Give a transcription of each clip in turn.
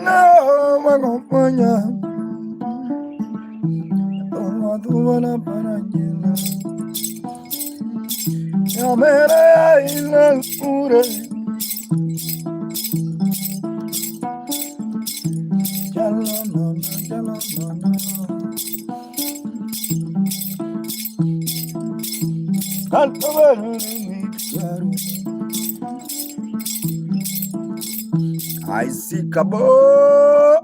no me acompaña. Toma tu buena parañela. Ya me y la cure. Ya la no, ya la no. Canto mi claro. Ay, sí, acabó.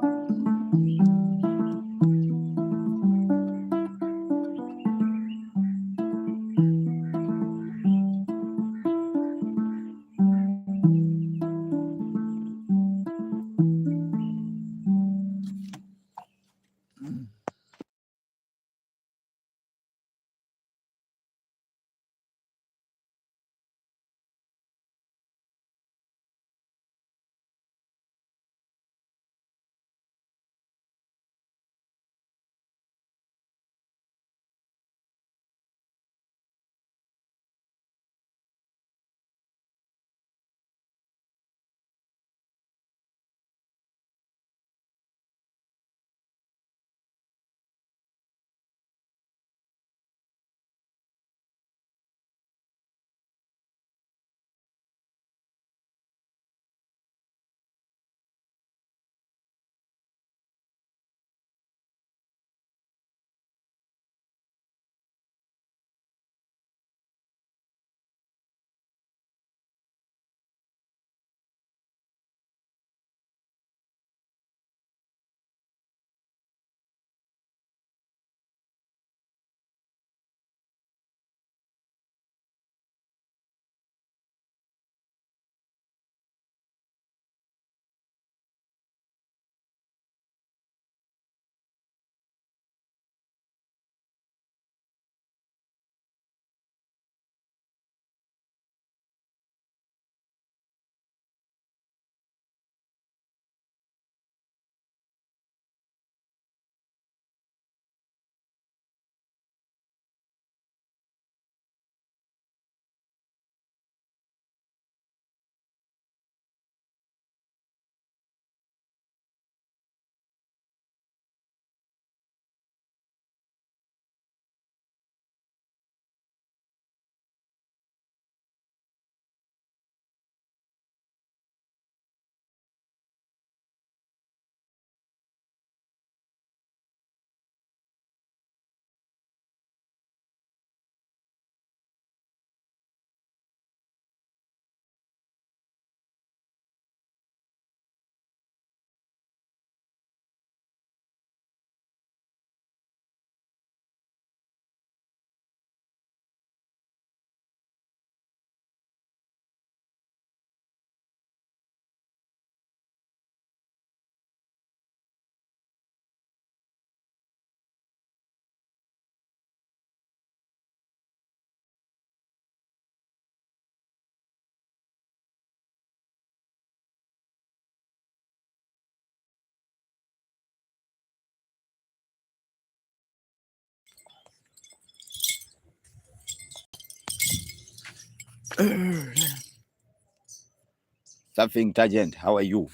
Something Tangent, how are you?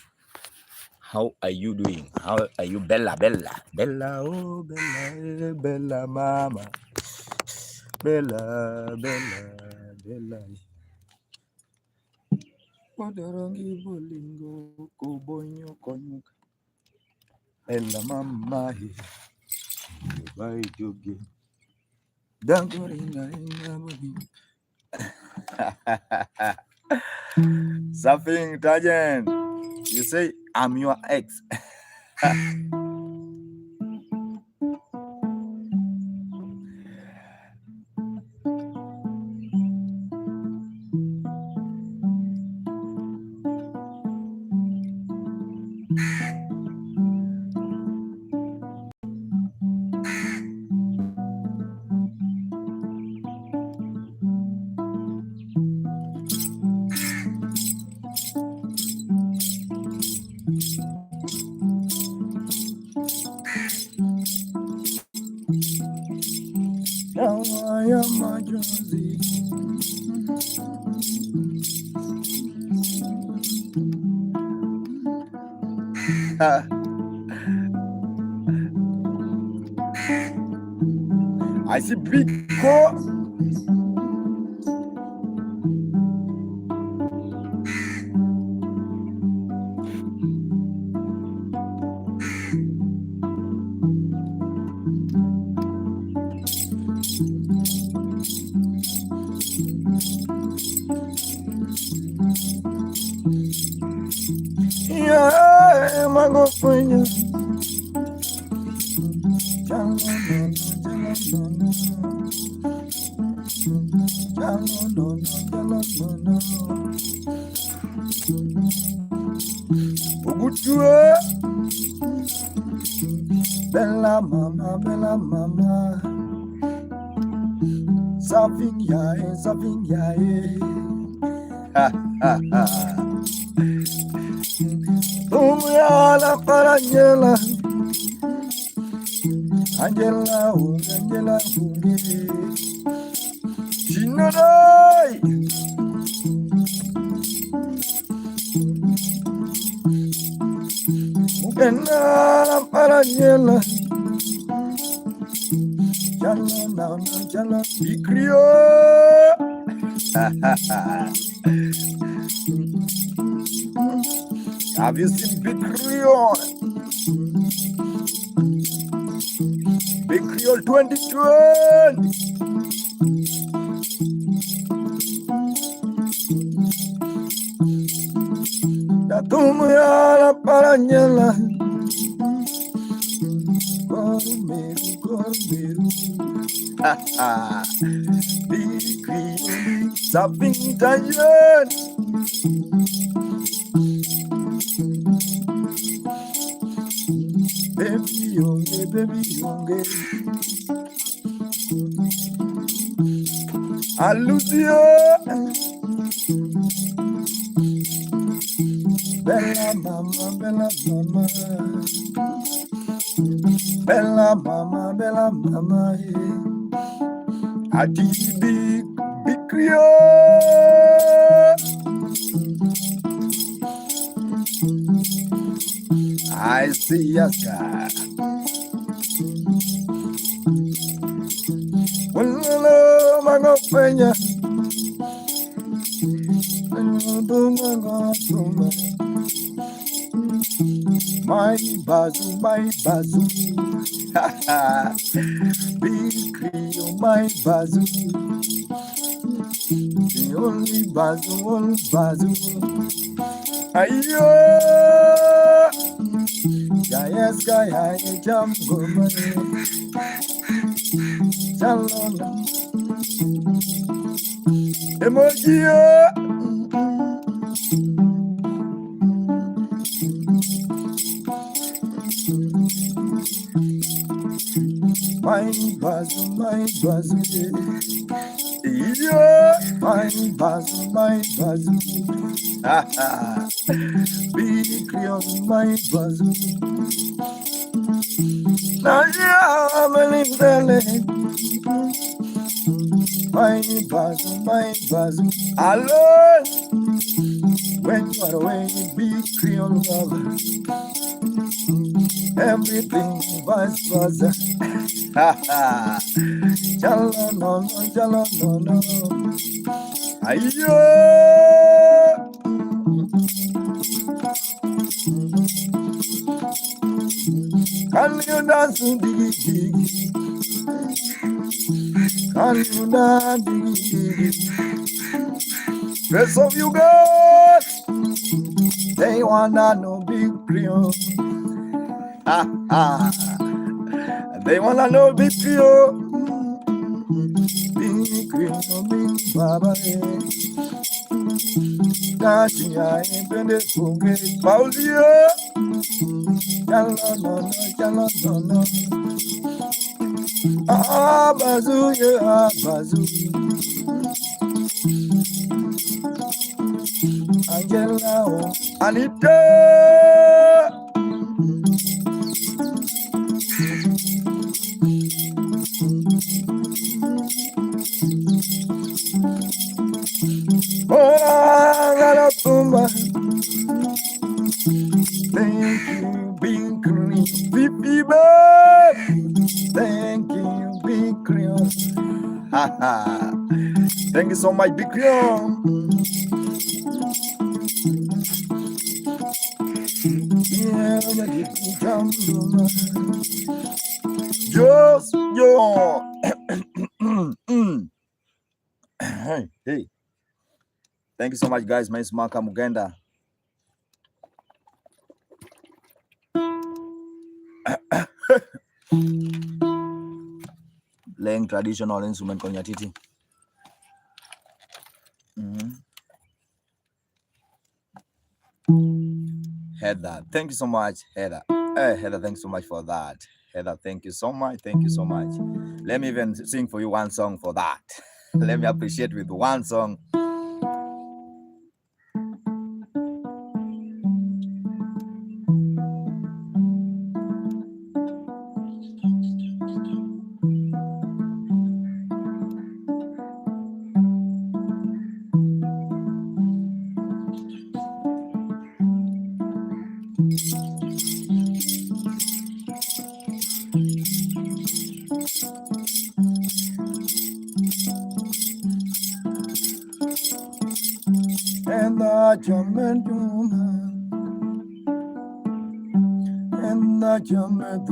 How are you doing? How are you, Bella? Bella, oh Bella, Bella mama. Bella. Odorongi bolingo kubonyo konyuka. Bella mama he. Bye jogi. Dangoringa inga bodi. Something Tangent. You say I'm your ex. Now I am my Josie. I see big core. Yeah, I'm gonna find you. Bella mama, bella mama. Savinha, Savinha. Ha ha ha. Umyala para Angela, Angela, Angela, Jinodai. Mukena para Angela, Jalo, Jalo, Bikrio. Have you seen Big Creole? Big Creole 2020. Datumuyala paranyela. Gorumeru, gorumeru. Big Creole, something giant. Baby yonge, baby yonge. Allusion. Bella mama, bella mama. Bella mama, bella mama. Adi big, big Creole. I see yes, God. Well, my God, Penya. My bazoo, my bazoo. Big Creole, my bazoo. The only bazoo, only bazoo. Ayo! Yes, guy, I jump woman. Chalona. Emoji. My bazoo, my bazoo. Yeah, my bazoo, my bazoo. Ha ha. Big Creole, my bazoo. Now I'm a little. My bazoo. Alone. When you are away, big Creole lover. Everything vice versa. Ha ha. Jalo no no, jalo no no. Ayo. Can you dance diggy diggy? Can you dance diggy diggy? Rest of you girls, they wanna know big Creole. Ha ha. They wanna know big Creole. Big Creole, big Baba. Dacia and Bende Funke, Paulio. Jalo no no, jalo no no. Ah, bazoo, yeah, bazoo. Angela, Anita. Oh, I got a tumba. Thank you. Thank you so much, Big Crew. Just yo. Hey. Thank you so much, guys. My name is Maka Mugenda. Playing traditional instrument on Nyatiti. Heather, thank you so much, Heather. Hey, Heather, thanks so much for that. Heather, thank you so much. Thank you so much. Let me even sing for you one song for that. Let me appreciate with one song. And the German and the German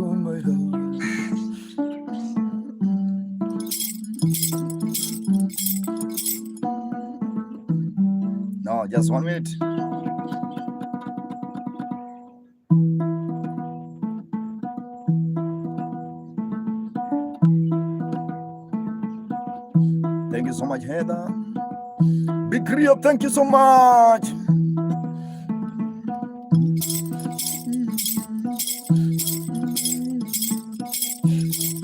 No, just 1 minute. Thank you so much, Heather. Big Rio, thank you so much.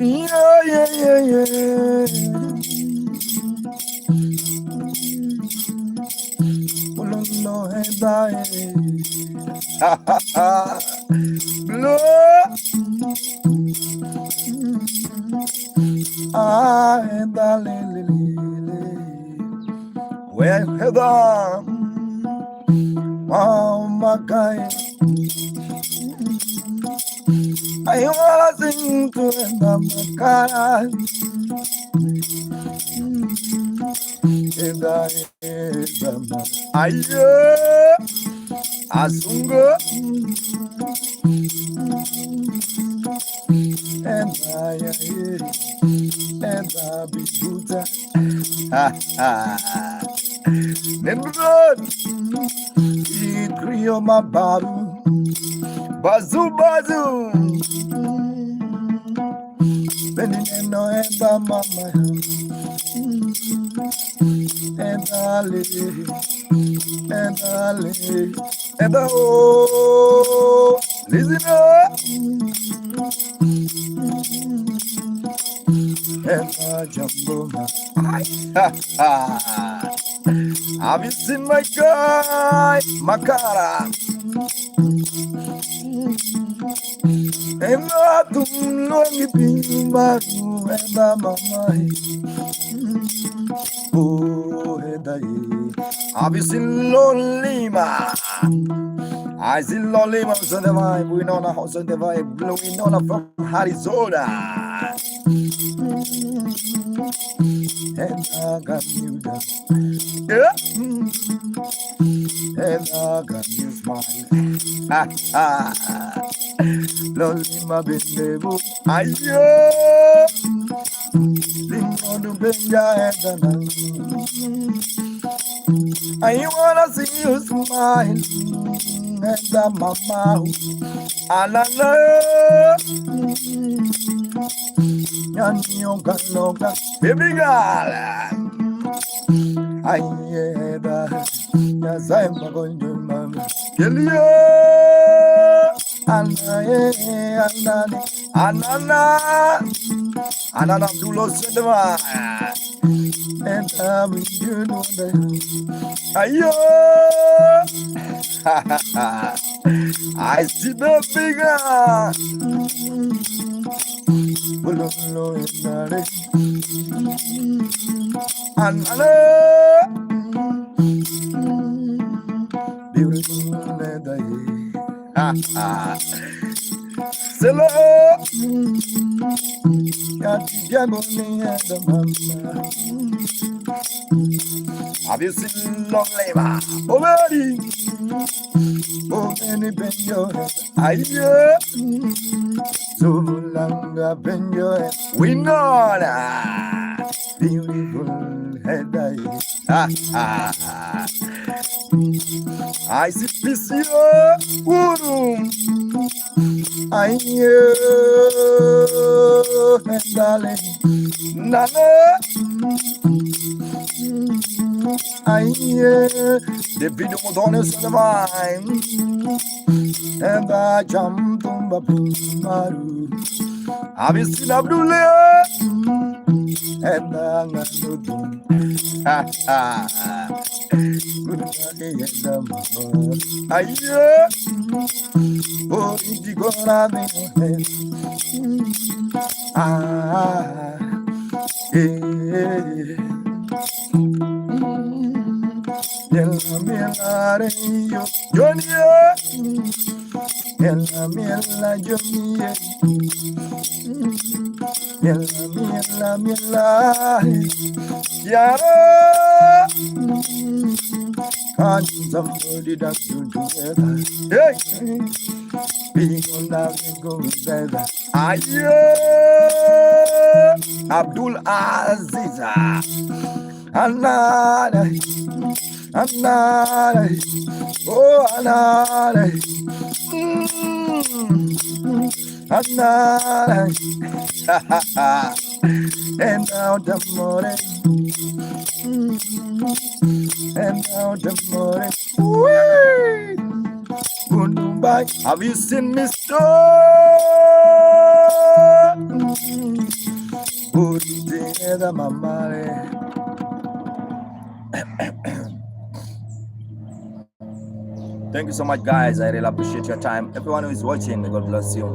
Yeah. No, Heather. Where Heather, Mama Guy, I wanna sing to the Makara. Ayo, Asungo, and I be Buddha. Nemrod, Ikrio Mabaru, Bazu Bazu, Benino and Mama, and Ali, and oh, listen up, and Jumbo. Have you seen my guy, Makara? And not to long be maru and mama. Oh, have you seen Lonely Ma? I see Lonely Ma on the vibe. We know the house on the vibe. Blowing on from Arizona. And I got you done. Yeah. And I got you smile. Lonely Ma Bindebo. Ayo. Limon Benja and I wanna see you smile. And the mama. Alala. Yoga, baby girl. I yes, I'm going to mama. Kill you. Anana, do los cinema. And you know that. Ayo. I see the figure. Have you seen Lolema? Already. Oh, many benyo. Aye. So long I've been your Winona. Beautiful head. I see this year. I and darling. Nana. The video was on the vine, and I jumped on the maru. Have you seen Abdullah? And I'm not looking. Oh, it's gonna be Ella miela yo Johnny, ella miela Johnny, ella miela Yara. Can't somebody that you together? Hey, being on that go together. Aye, Abdul Aziza, Anna. Anare, oh Anare, Anare, and now the morning, and now the morning. Goodbye. Have you seen Mr. Put together, Mama. Thank you so much, guys. I really appreciate your time. Everyone who is watching, God bless you.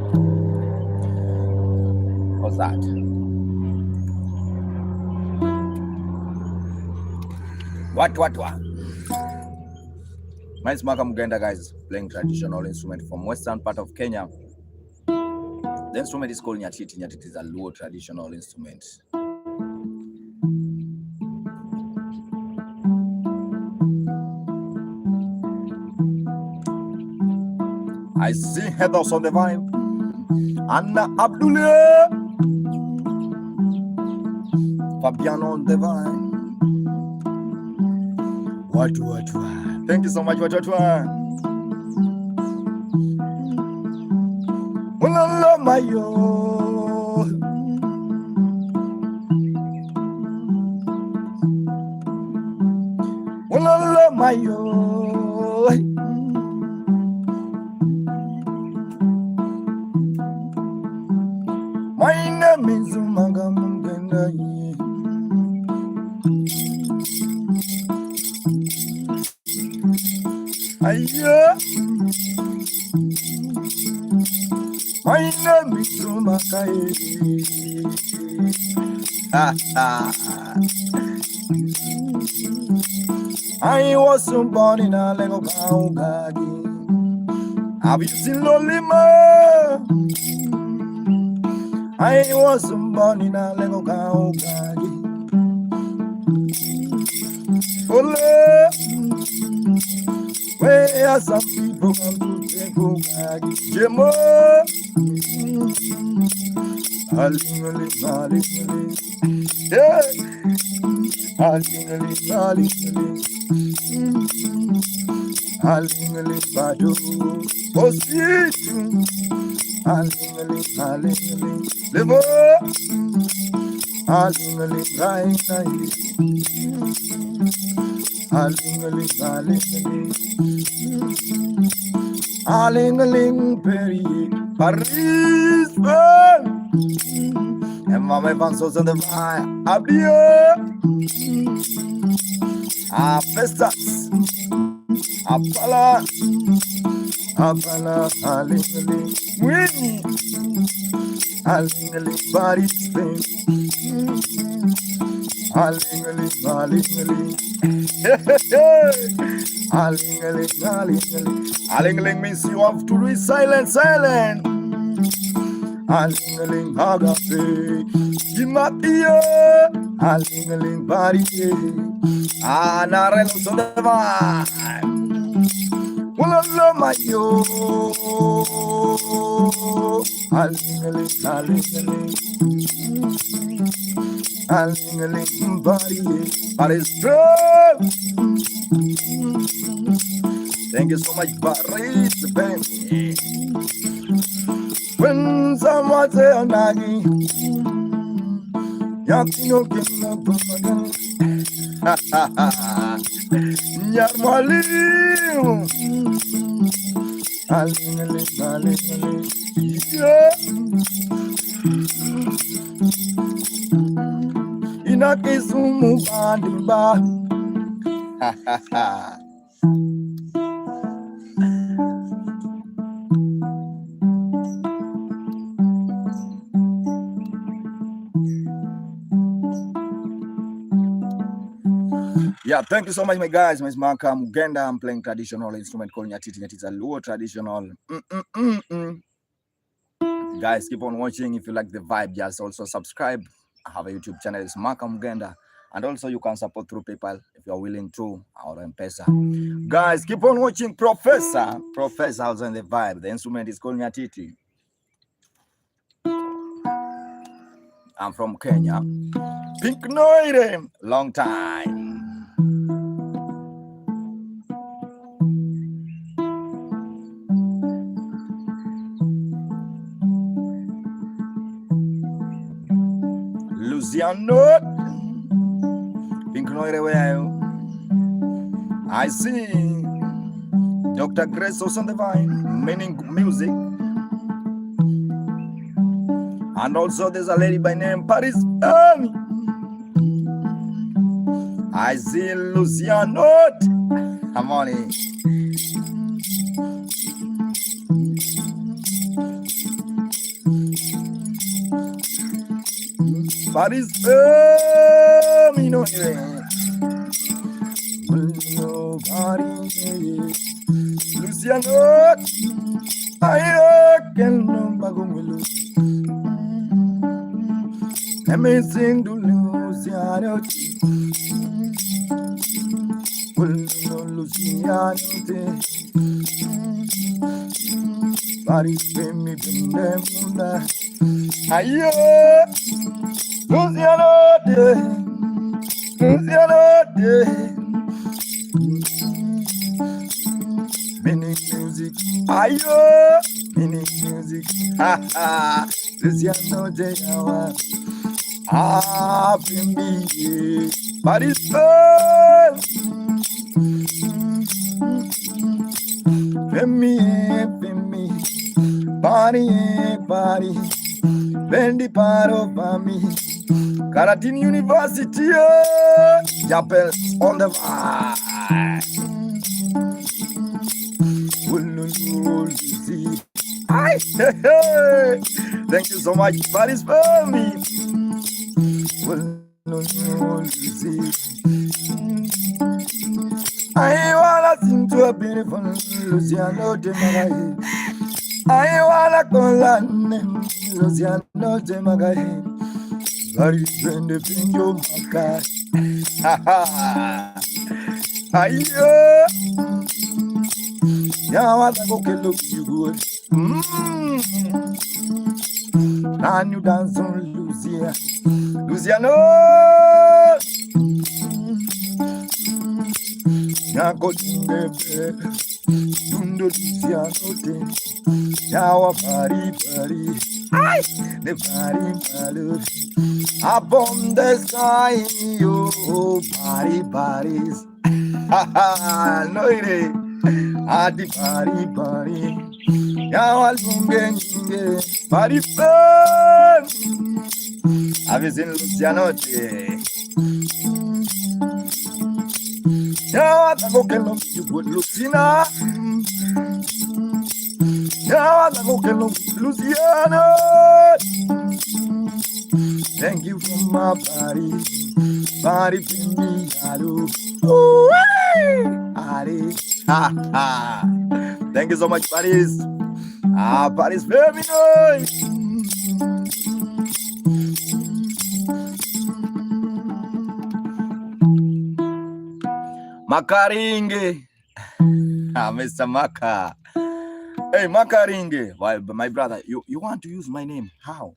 How's that? What? My name is Malcolm Genda, guys, playing traditional instrument from western part of Kenya. The instrument is called Nyatiti. Nyatiti is a low traditional instrument. I see Heathers on the vibe. Anna Abdullah. Fabiano on the vibe. What? Thank you so much, what? Ulala mayo. Ulala mayo. My name is Magamungena. Aye. My name is Makai. I was born in a Lego Gagi. Have you seen Lolima? I was born in a Lego Gagi. Ole, where some people come to take Gagi. Jemo, Alingali, yeah, Alingali, Alingali, Badu, Ositu, Alingali, Levo, Alingali, Alingali, Perry, Paris, and Mama Vansos on the fire, Abia, Festus, Apala, Alingali, Winnie, Alingali, Paris, Alingali, Alingali means you have to be silent. Alingali, agape, Gimatio, aling body, anarelo so the vibe. Wala mayo, aling body, body strong. Thank you so much, Paris, baby. When someone say I'm nagi, yakino kina pumagan. Nyarmalim, aling, yeah. Inakisumu bandimba. Yeah, thank you so much, my guys. My Maka Mugenda. I'm playing traditional instrument called Nyatiti. It's a low traditional. Guys, keep on watching. If you like the vibe, just also subscribe. I have a YouTube channel. It's Maka Mugenda. And also you can support through PayPal if you're willing to, or M-Pesa. Guys, keep on watching Professor. Professor's on the vibe. The instrument is called Nyatiti. I'm from Kenya. Pink Noire. Long time. Luciano, Pink Noire, where I see Dr. Grace on the vine, meaning music. And also there's a lady by name Paris. I see Luciano. Come on in. Paris, me no Luciano, I can no amazing to Luciano, Luciano, Paris, me bimba, ayo. Luciano, meaning music, ayo, meaning music, Luciano, bimbi, Paris, Femi, party, bendi paro fami. Karatin University, Japel on the vibe. Thank you so much, Paris, for me. I wanna sing to a beautiful Luciano de Magai. I wanna call on Luciano de Magai. Very friend of your Maka. Ayo. Yeah, what I go look you good. Can you dance on Luciano? Ya godinge dundo Luciano. Yawa pari, ay, the pari, upon the sky, yo, Paris. No, it ain't. Adi pari, yawa lunge, Paris. I've seen Luciano. Yawa go you good Lucina. Yawa go Luciano. Thank you for my body for me, hello. Thank you so much, Paris. Paris, very nice. Makaringe. Mr. Maka. Hey, Makaringe. Why, my brother, you want to use my name? How?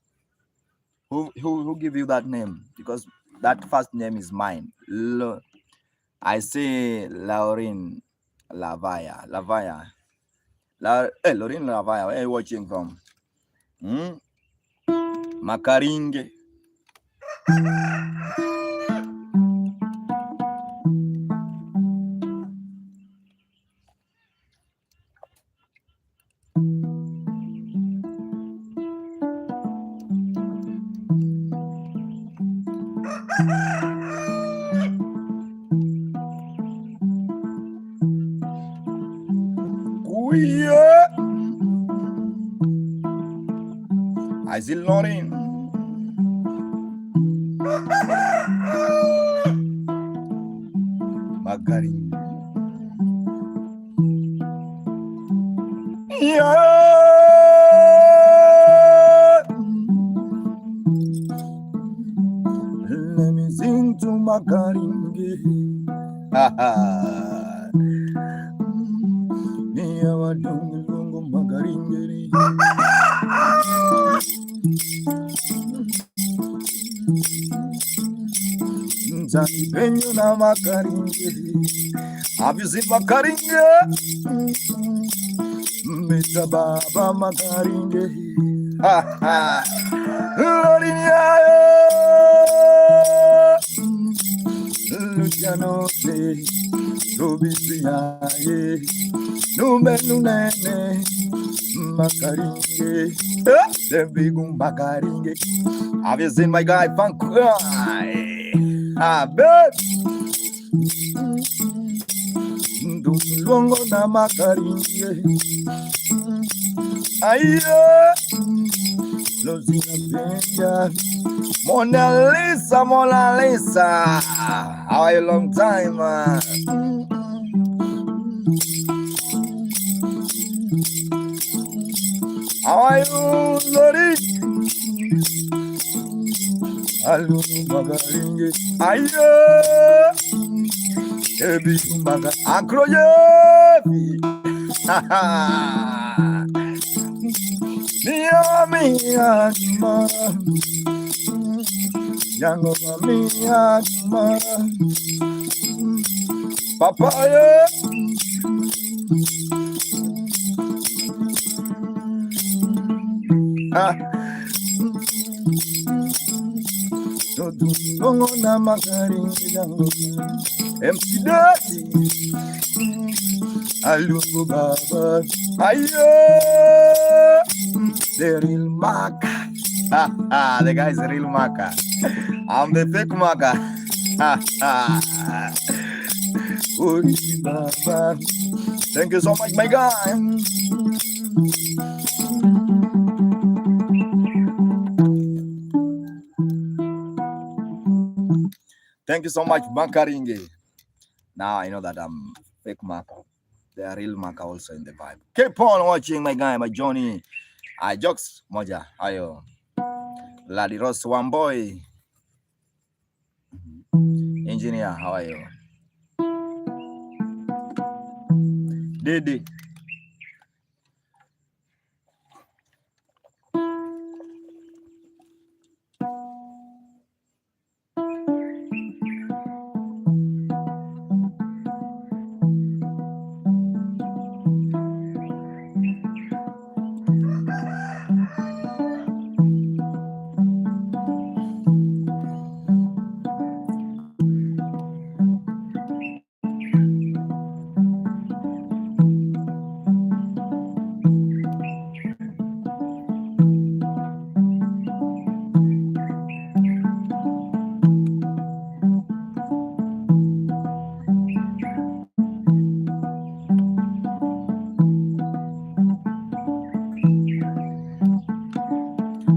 Who give you that name? Because that first name is mine. I say Laurin Lavaya. Laurin Lavaya. Where are you watching from? Makaringe. I see Laurin. Makaringe. Let me sing to Makaringe. Makaringe. Penyo na Makaringe. Have you seen Makaringe? Mr. Baba Makaringe. Luciano say, Rubisiaye, Numenunene, Makaringe, the big Makaringe. Have you seen my guy Funky? Babe. Ndulongo na Makaringe. Aye. Losina Penya. Mona Lisa. How are you long time, man? How are you, Lori? Hello, Makaringe. Aye. Ebi Maga Akroye. Mia Yango Mia Papaya. Dongo na Makaringe yango MC Daddy Alungu Baba Ayo the real Maka. The guy's the real Maka. I'm the fake Maka. Baba. Thank you so much, my guy. Thank you so much, Makaringe. Now I know that I'm fake Maka. The real Maka also in the vibe. Keep on watching, my guy, my Johnny. I jokes moja. Ayo. Ladi Ross one boy. Engineer, how are you? Didi.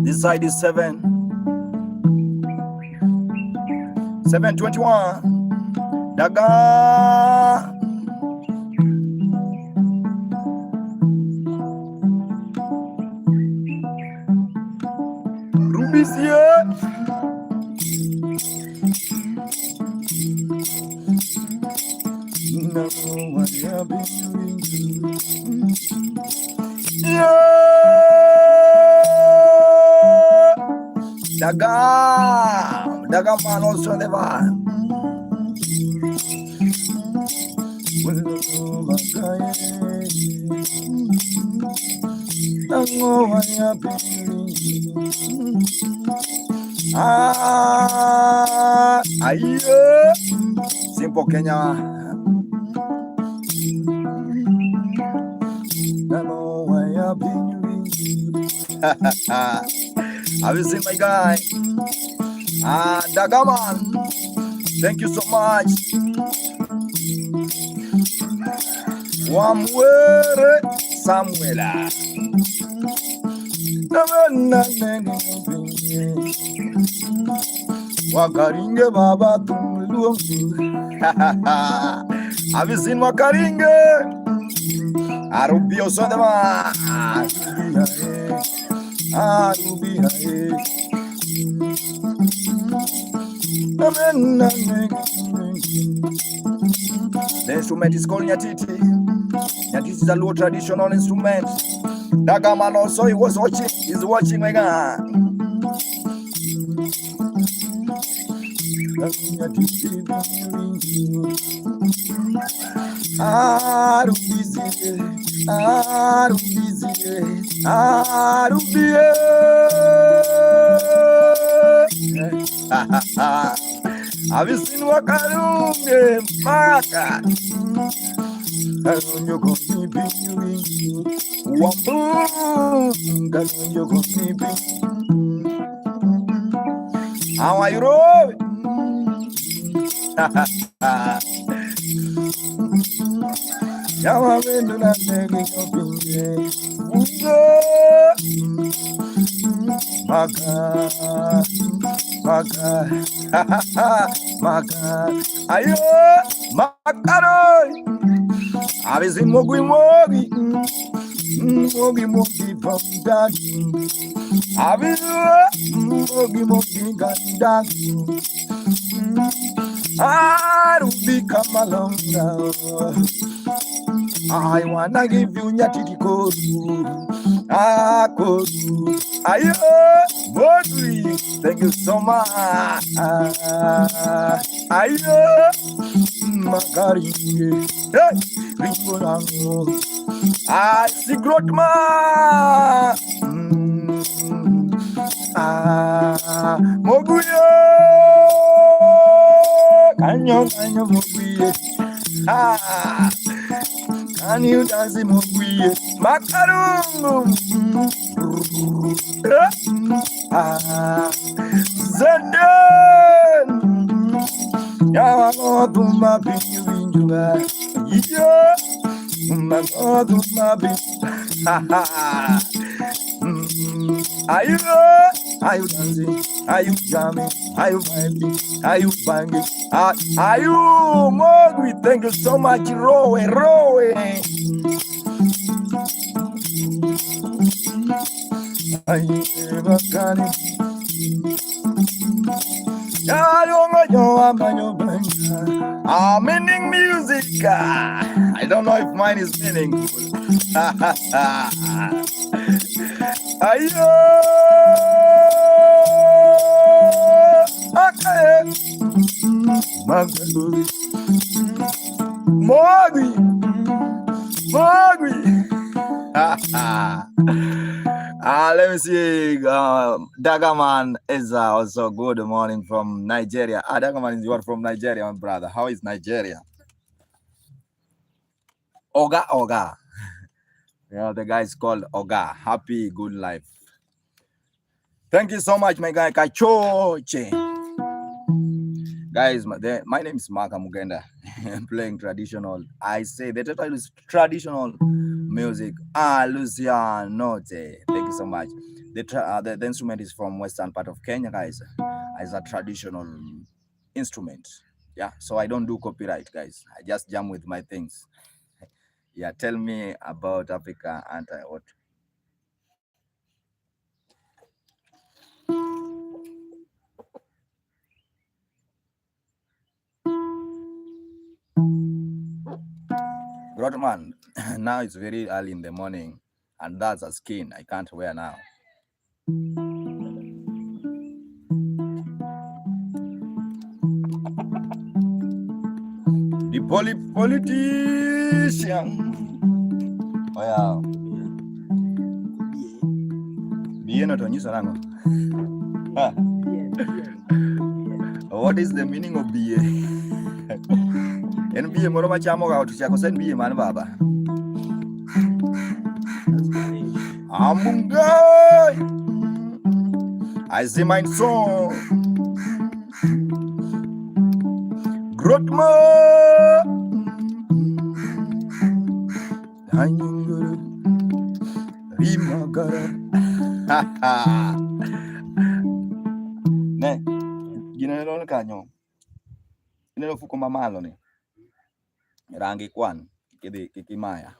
This side is 721. Daga. Ruby's here. Daga man also the vibe. Ayo, Simple Kenya. Have you seen my guy? Dagaman, thank you so much. Wamwere Samuela. Wakaringe baba tumluongo. Have you seen Wakaringe? Arubio Sodama. The instrument is called Nyatiti. Nyatiti is a low traditional instrument. Dagaman also he was watching. He's watching my guy. Have you seen Wakarunge Maka? How are you, Roy? Ayo, Makaroy. Have you seen Mogi from Daddy? Have you Mogi Gandagi? Ruby, come along now. I wanna give you Nyatiti code. Code. Ayo, Bodri, thank you so much. Ayo, Magari, Ringolango. Secret ma. Moguye. Kanyo Moguye. Can you dance in Moguye? Macaron. Zenden. Yawa to my pinjuba. Yeah. My God, my Are you dancing? Are you jamming? Are you vibing? Are you banging? Are you Mogri? Thank you so much, Rowe. I never can it. Meaning music. I don't know if mine is meaningful. Ayo, okay. Mogui. Let me see. Dagaman is also good morning from Nigeria. Dagaman is what from Nigeria, my brother. How is Nigeria? Oga. Yeah, the guy is called Oga. Happy good life. Thank you so much, my guy Kachoche. Guys, my name is Marka Mugenda. I'm playing traditional. I say the title is traditional music. Lucianote. Thank you so much. The instrument is from western part of Kenya, guys. It's a traditional instrument. Yeah, so I don't do copyright, guys. I just jam with my things. Yeah, tell me about Africa and what. Rodman, now it's very early in the morning, and that's a skin I can't wear now. The politician. Oh yeah. Bien otonyisa nango. What is the meaning of BA? NBA moro machamo ga otuchako sen BA man baba. Amungai. I see my song. Grotma. Hanyunguru. Rimagara. Ne. Gina lo kanyo. Inelo fuko mamalo ni. Rangi kwan. Kikimaya.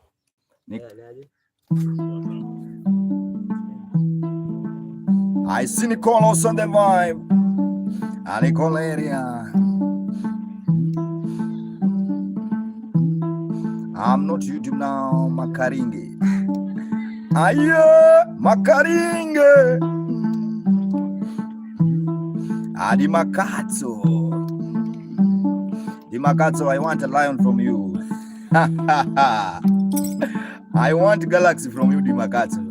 I see Nicolos on the vibe. Nicoleria. I'm not YouTube now, Makaringe. Aye, Makaringe. Di Makatso. Di Makatso, I want a lion from you. I want galaxy from you, Di Makatso.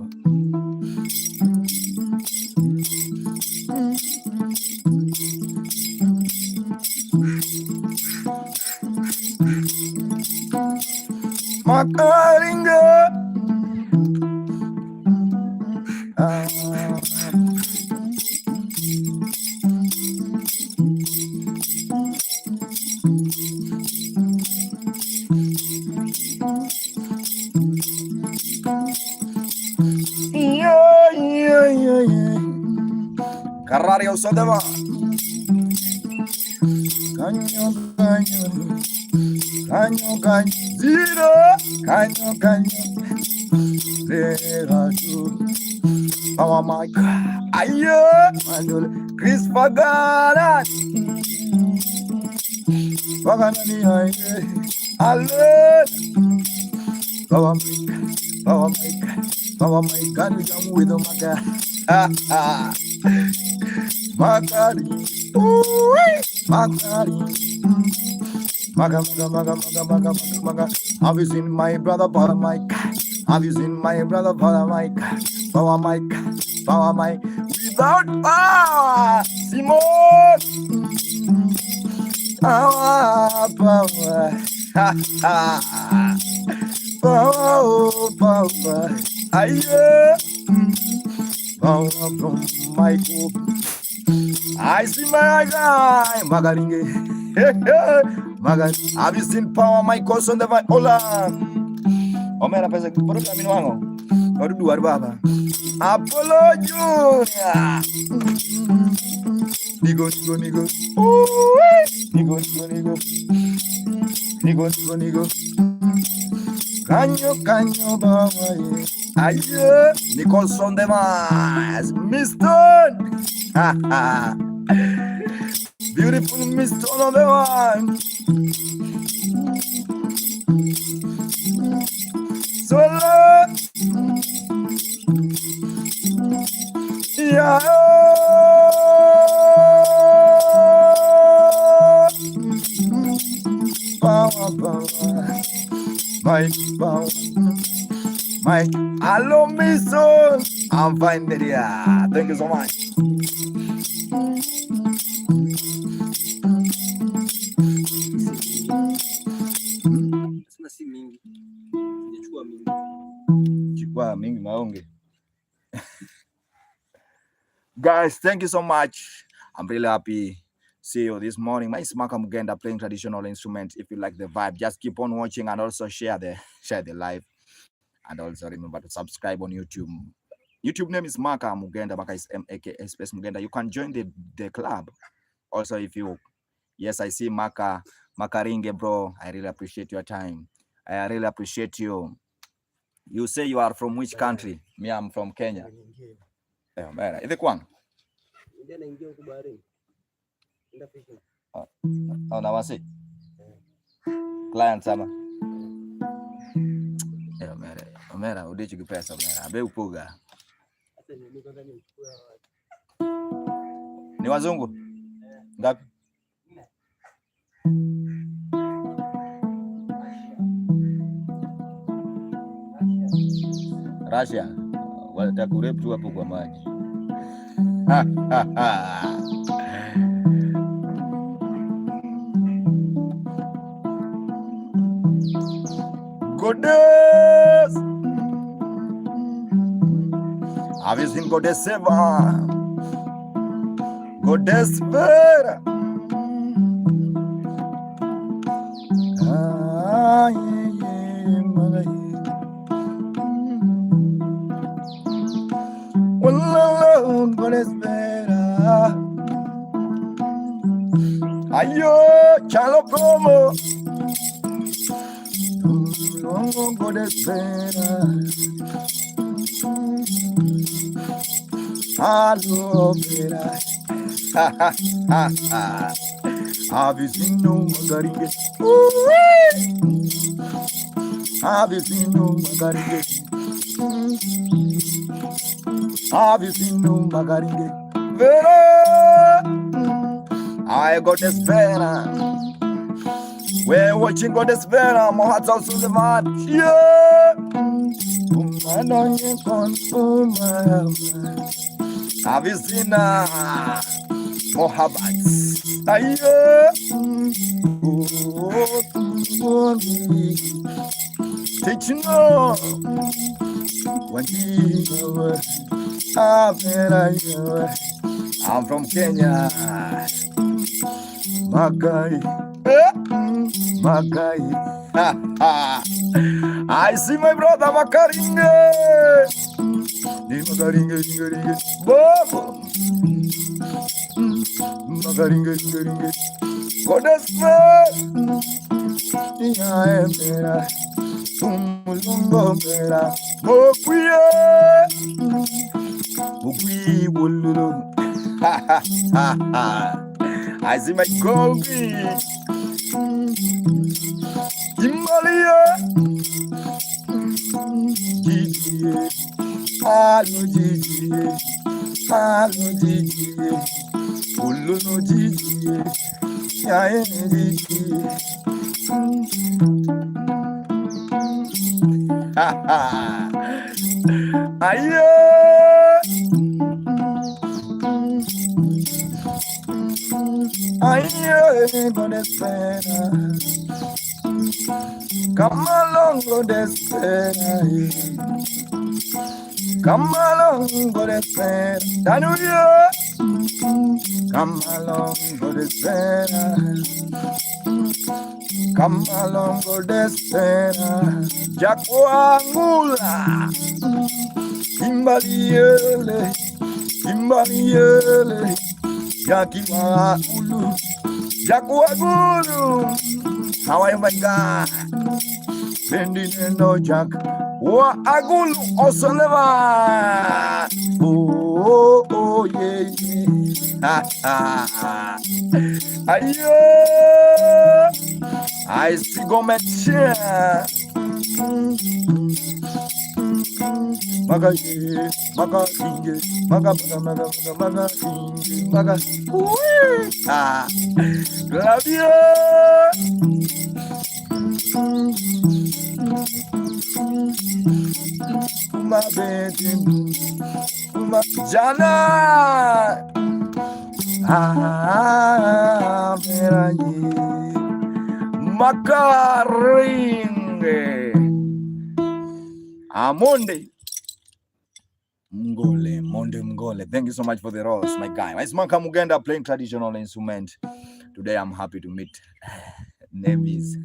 Makaringa. Yeah. Carrario Sodeva. Canyo. Zero. Canyo. Our mic. Ayo. Chris Pagana. Paganani. Alert. Power mic. Can you come with a maga? Magari. Maga. Have you seen my brother Power Mike? Have you seen my brother Power Mike? Power Mike. Without power, Simon. Power. Power. Aye. Power from Michael. I see my guy, Magaringe. Have you seen Power Michael on the vibe? Hola. Omera pesa por camino wango. Baru dua baba. Apollo Junior. Nigo. Nigo. Canyo baba. Aye. Nichols on the mic. Mr. Beautiful Mr. on the one. Solo. Yeah. Power. Mike. Hello, Mr. I'm fine, yeah. Thank you so much. Mingi maonge. Guys, thank you so much. I'm really happy. See you this morning. My Smaka Mugenda playing traditional instruments. If you like the vibe, just keep on watching and also share the live. And also remember to subscribe on YouTube. YouTube name is Maka Mugenda. Maka is M-A-K space Mugenda. You can join the club. Also, if you, yes, I see Maka Ringe, bro. I really appreciate your time. I really appreciate you. You say you are from which country? Me, I'm from Kenya. Is the one? Oh, now I see. Client sama. Omera, udichi pesa Omera. Abe upuga. Ni wazungu? Ngapi? Russia. Watakurepu tu hapo kwa maji. Goddess! Have you seen Goddess ever? Goddess Vera. Goddess Vera. Ayo, chalo promo. Goddess Vera. Hello, Vera. Have you seen no Magaringe? Have you seen no Magaringe? Have you seen no Magaringe? Vera! I got this Vera. We're watching Goddess Vera. My heart's also the man. Yeah! Have you seen Mohabbat? Ayo! Teaching no I'm from Kenya. Magai. Magai. I see my brother Makaringe. Makaringe. Bobo. Makaringe. Goddess man. I am better. Umulungo better. Mokuye. Mokui bululu. I see my goldie. Himalaya. Gigi. Hello Gigi. Hello Gigi. Uluno Gigi. Yae Gigi. Ayo. Ayo, Goddess Vera. Come along, Goddess Vera. Come along, Goddess Vera. Danuya. Come along, Goddess Vera. Come along, Goddess Vera. Jakwangula. Imbaliele. Imbaliele. Yakiwa ulu, Yakuwa gulu. How I my God, bending no jack. Wa agulu osoleva. Oh yeah. Ayo, I see go metia. Magaye, magaye, magaye. Love you. My baby, my Jana. Makaringe. Monday. Mngole. Thank you so much for the rose, my guy. It's Manka Mugenda playing traditional instrument. Today I'm happy to meet names.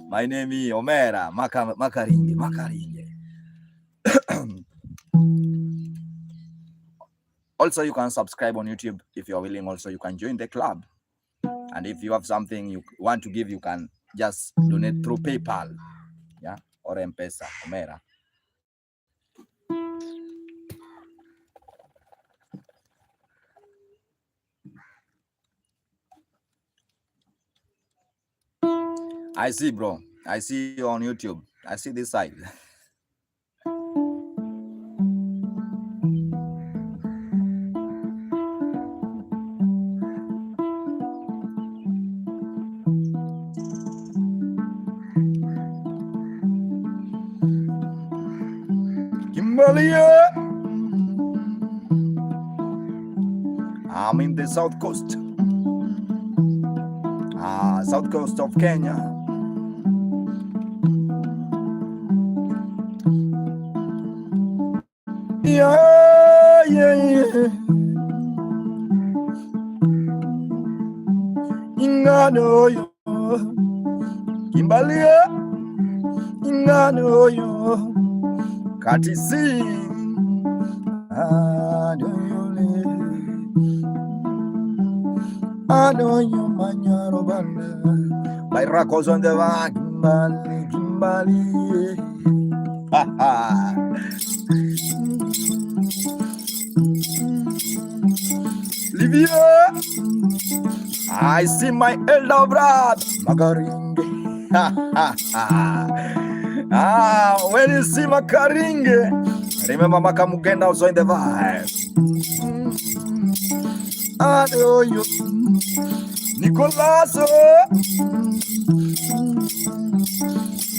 My name is Omera Makaringe. Also, you can subscribe on YouTube if you're willing. Also, you can join the club. And if you have something you want to give, you can just donate through PayPal, yeah, or M-Pesa, Omera. I see, bro. I see you on YouTube. I see this side. Kimberly. I'm in the south coast of Kenya. Yeah, yeah, yeah. Ingano yo, Kimberly. Ingano yo, Katisi. I know you, Manyaro Banda. My Rakos on the back, Kimbali. Livia, I see my elder brother, Makaringe. When you see Makaringe, remember Makamugenda also in the vibe. I know you,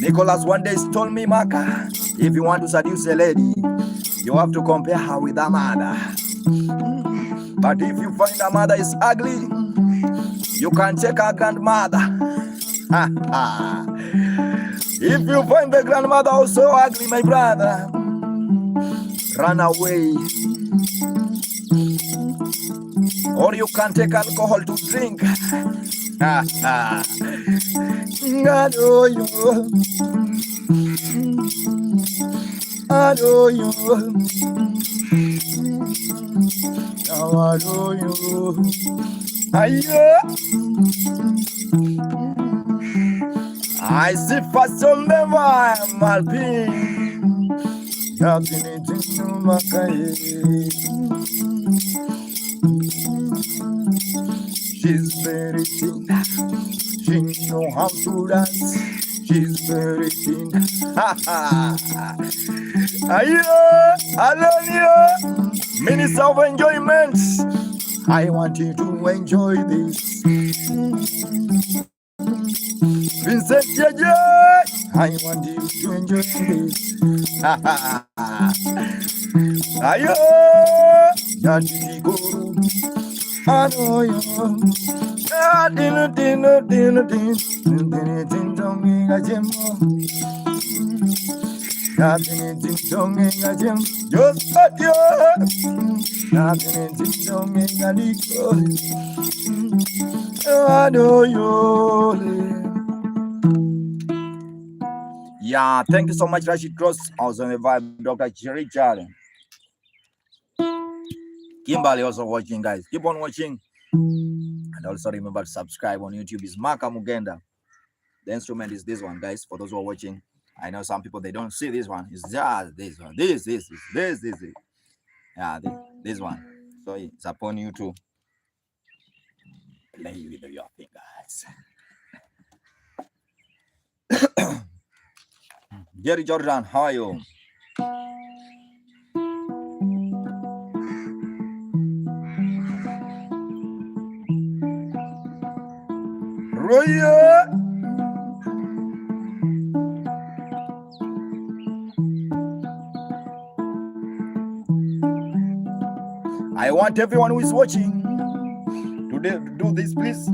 Nicholas one day told me, Maka, if you want to seduce a lady, you have to compare her with her mother. But if you find her mother is ugly, you can check her grandmother. If you find the grandmother also ugly, my brother, run away. Or you can take alcohol to drink. I know you. I know you. Now I know you. I see fast on the vibe, Malpin. She's very thin. She know how to dance. She's very thin. I love you. Minutes of enjoyment. I want you to enjoy this. Vincent JJ, I want you to enjoy this. Ayo, Nyatiti go. I know you. Yeah, thank you so much, Rashid Cross. Also on the vibe, Dr. Richard. Kimberly also watching, guys. Keep on watching. And also remember to subscribe on YouTube. It's Maka Mugenda. The instrument is this one, guys. For those who are watching, I know some people they don't see this one. It's just this one. This. Yeah, this one. So it's upon you to play with your fingers. Jerry Jordan, how are you? Roya. I want everyone who is watching to do this, please.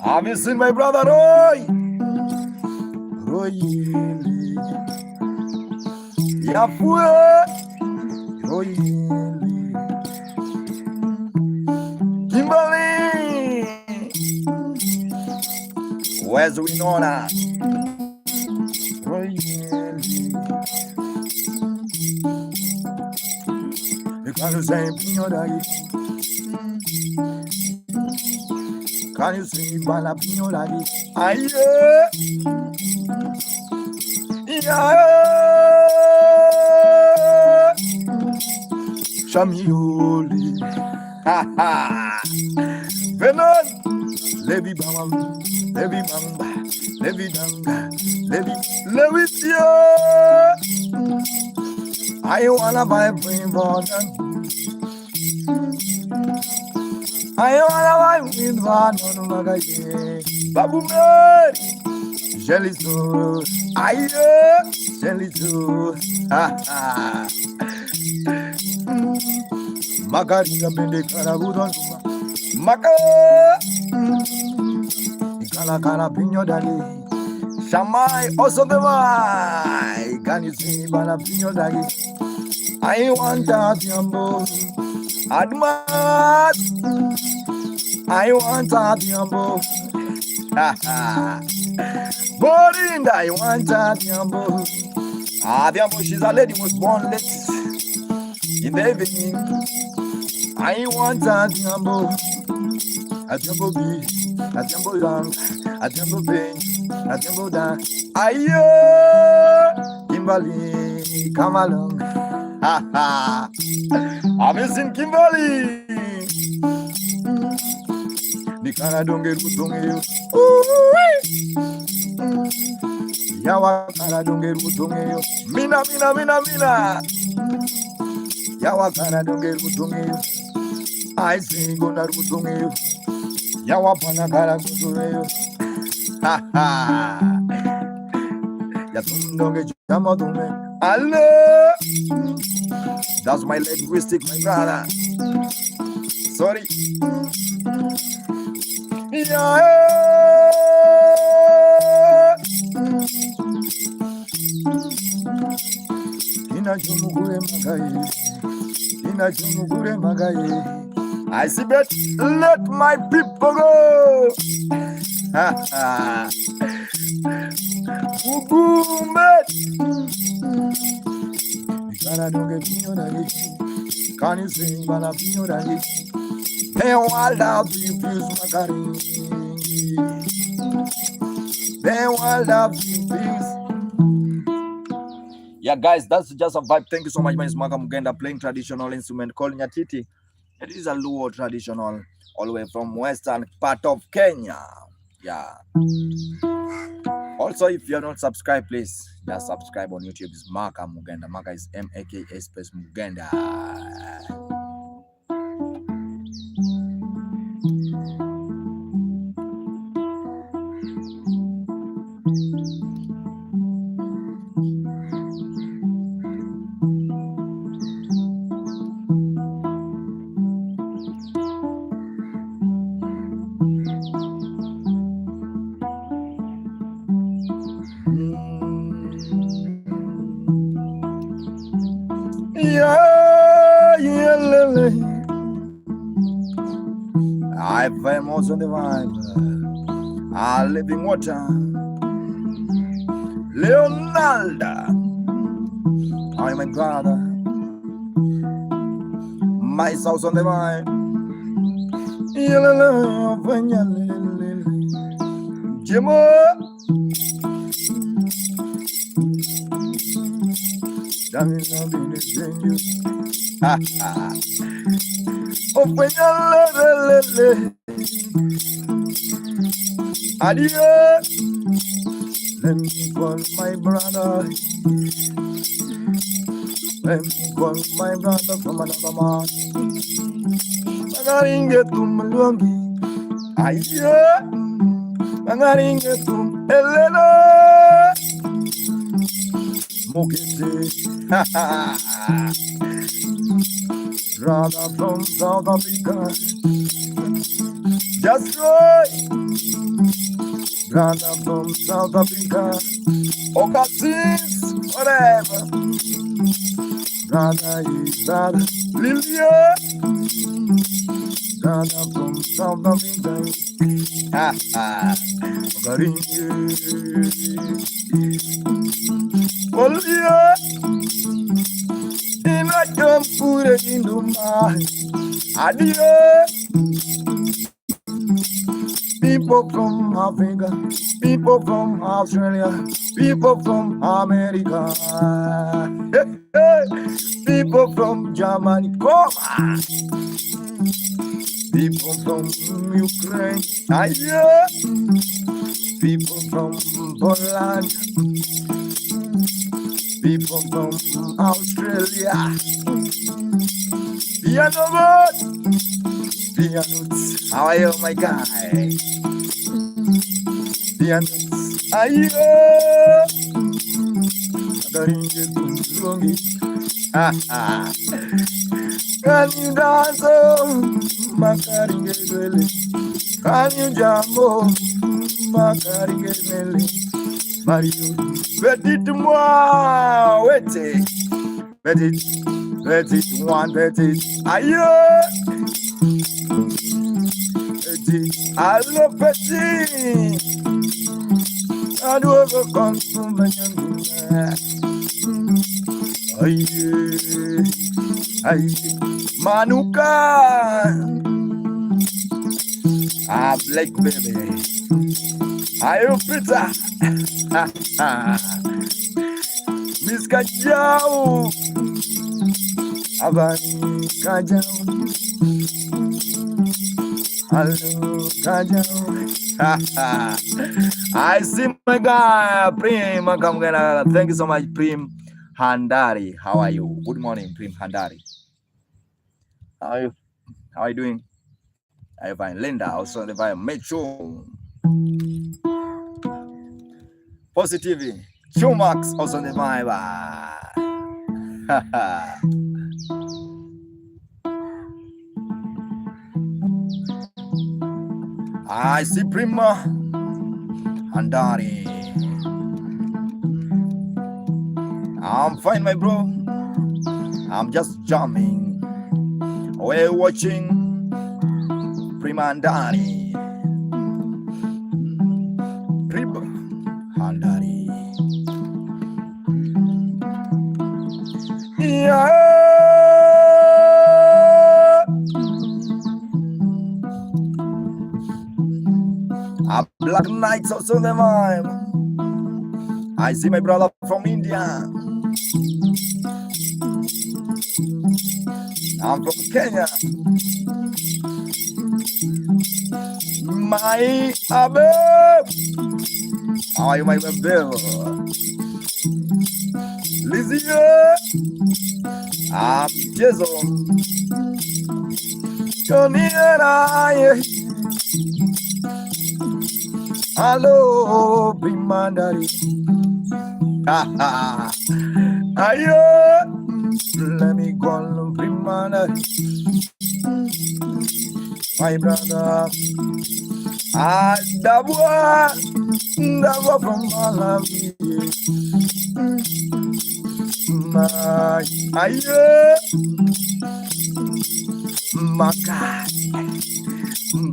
Have you seen my brother Roy? Roy. Yafue. Roy. Kimberly. Where's Winona? Roy. Can you say Pinodagi? Can you see Bala Pinodagi? Aye. Yeah. Shamioli. Ha ha. Venon. Levi Bam. Levi Bamba. Levi Danga. Levi Tio. I wanna buy brain for them. I wanna with one on Magaye. Babu Mary, Jelizo, Aye, Jelizo, ha ha. Magaringa Bende Karabudon, Maka, Ikala Karabino Dali, Shamai, also the Mai. Can you see Balapino Dali? I want that Yambo, Admat, I want that Yambo, ha ha. Borinda, I want that Yambo. Ah, Yambo, she's a lady, was born late in the evening. I want that Yambo. A jumbo bee, a jumbo young, a jumbo pain, a jumbo down. Ayo, Kimberly, come along. Ha ha. I'm missing Kimberly. The cara don't get good on you. Yawa cara don't get good on you. Mina. Yawa cara don't get good on you. I sing gonna good on you. Yawa pana cara good on you. Ha ha. Yatum don't get jamadome. Hello. That's my linguistic, my brother. Sorry. Yeah. I see that. Let my people go. Ha ha. Can you sing Balapino Dali? They wild out to you, please, Macari. They wild out to you, please. Yeah, guys, that's just a vibe. Thank you so much, my Maga Mugenda, playing traditional instrument called Nyatiti. It is a Luo traditional, all the way from western part of Kenya. Yeah. Also, if you're not subscribed, please just subscribe on YouTube. It's Maka Mugenda. Maka is M-A-K-A space Mugenda. I'm famous on the vibe. I live in water. Leonardo, I'm my brother. My house on the vibe. Jimo. Ha ha. Open your adieu. Let me call my brother. Let me call my brother from another man. Mangaringe tum luangi. Aye. Mangaringe tum elena. Mokete. Ha ha. Brother from South Africa. Just right. Brother from South Africa. Okasis, whatever. Brother is brother. Lilia. Brother from South Africa. Ha ha. Garinge. Olia. In a jump, put it in the mind. Adieu. People from Africa, people from Australia, people from America, hey, hey. People from Germany, come on. People from Ukraine, yeah. People from Poland, people from Australia, piano boat, How are you, my guy? Ayo, can you dance? Makaringele, can you jambo? Makaringele, Mario, moi, wait it, one, ayo, allo petit, I do overcome to my aye, Manuka, black baby, ayo pizza, Miss Kajau, Abani Kajau, hello Kajau. I see my guy Prim. Thank you so much, Prim Handari. How are you? Good morning, Prim Handari. How are you? How are you doing? I find Linda also the vibe Metro Positive. Chumax also the vibe. I see Prima Handari. I'm fine, my bro. I'm just jamming. We're watching Prima Handari. Prima Handari. Yeah. A Black Knights also the vibe. I see my brother from India. I'm from Kenya. My Abe. How are you, my baby? Lizzie. I'm Jason. Johnny and I. Hello, Bimandari. Ayo, let me call Bimandari. My brother, Dabwa from Malawi. My ayo, Maka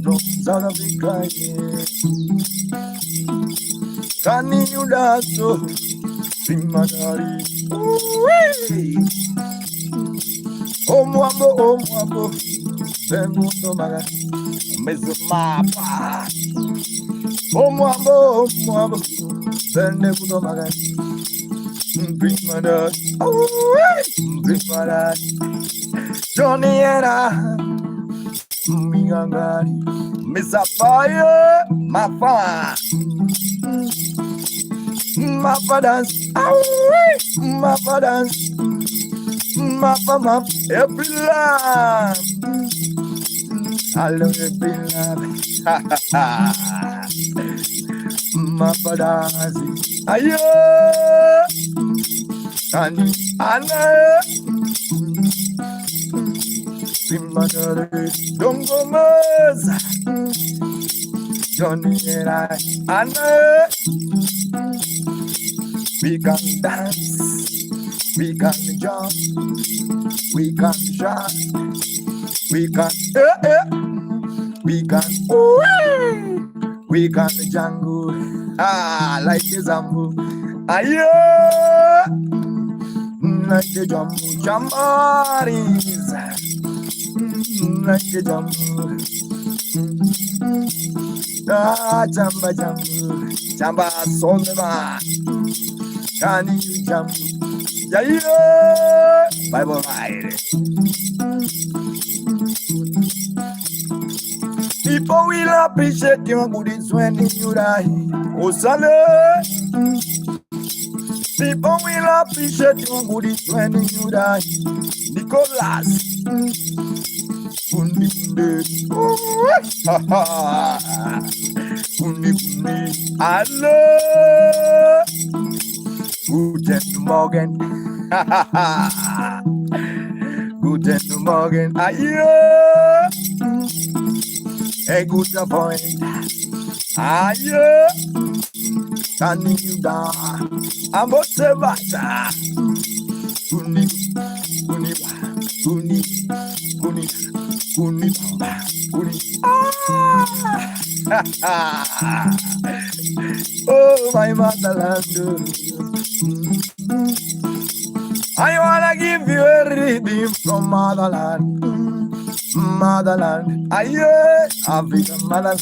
from South Africa. Can you dance so Bimandari? Oh mwambo, Bemundo maga, Mizumapa. Oh mwambo, Bemundo maga, Bimandari. Bimandari. Johnny and I, Mingangari, Misafire, Mafa. Mapa dance, Mapa dance, Mapa, every love. I love every love. Mapa dance, ayo, Anna, Bimandari, don't go mess. Johnny and I, Anna. We can dance, we can jump, we can shout, we can, we can jangle, like the zambu, ayo, like the jambu, jambaris, like the jambu, jamba sonema. Can you jump? Yeah, Bible ride. People will appreciate your goodies when you die. Oh, Sunday. People will appreciate your goodies when you die. Nicholas. Kuni Hallo. Guten Morgen. Guten Morgen. Ayo. Guten Freund. Ayo. Can you da? I'm a sebata. Kuni. Kuni. Kuni. Kuni. Kuni. Kuni. Oh, my motherland. I wanna give you a reading from motherland. Motherland. Aye, African motherland.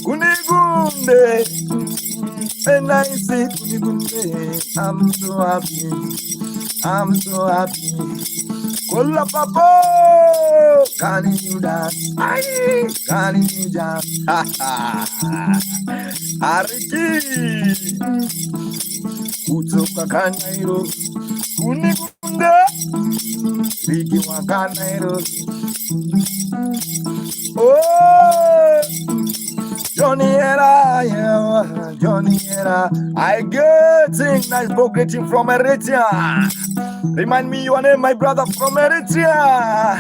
Kunigunde. When I say Kunigunde, I'm so happy. I'm so happy. Kola papo, can you dance? Aye, can you dance? Ha ha. Ariki. Kutoka Kanairo. Kunigunde. Riki wa Kanairo. Oh, Johnny era, yeah, Johnny era. I get things nice book greeting from Eritrea. Remind me your name, my brother from Eritrea.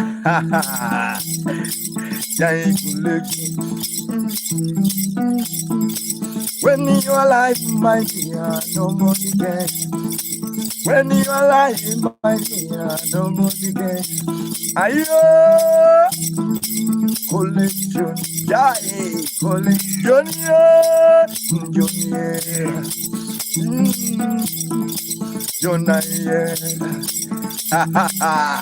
When you are alive, my dear, nobody can. When you are alive, my dear, nobody can. Ayo, collection, yeah, collection, yeah, Jonah, yeah, ha ha ha,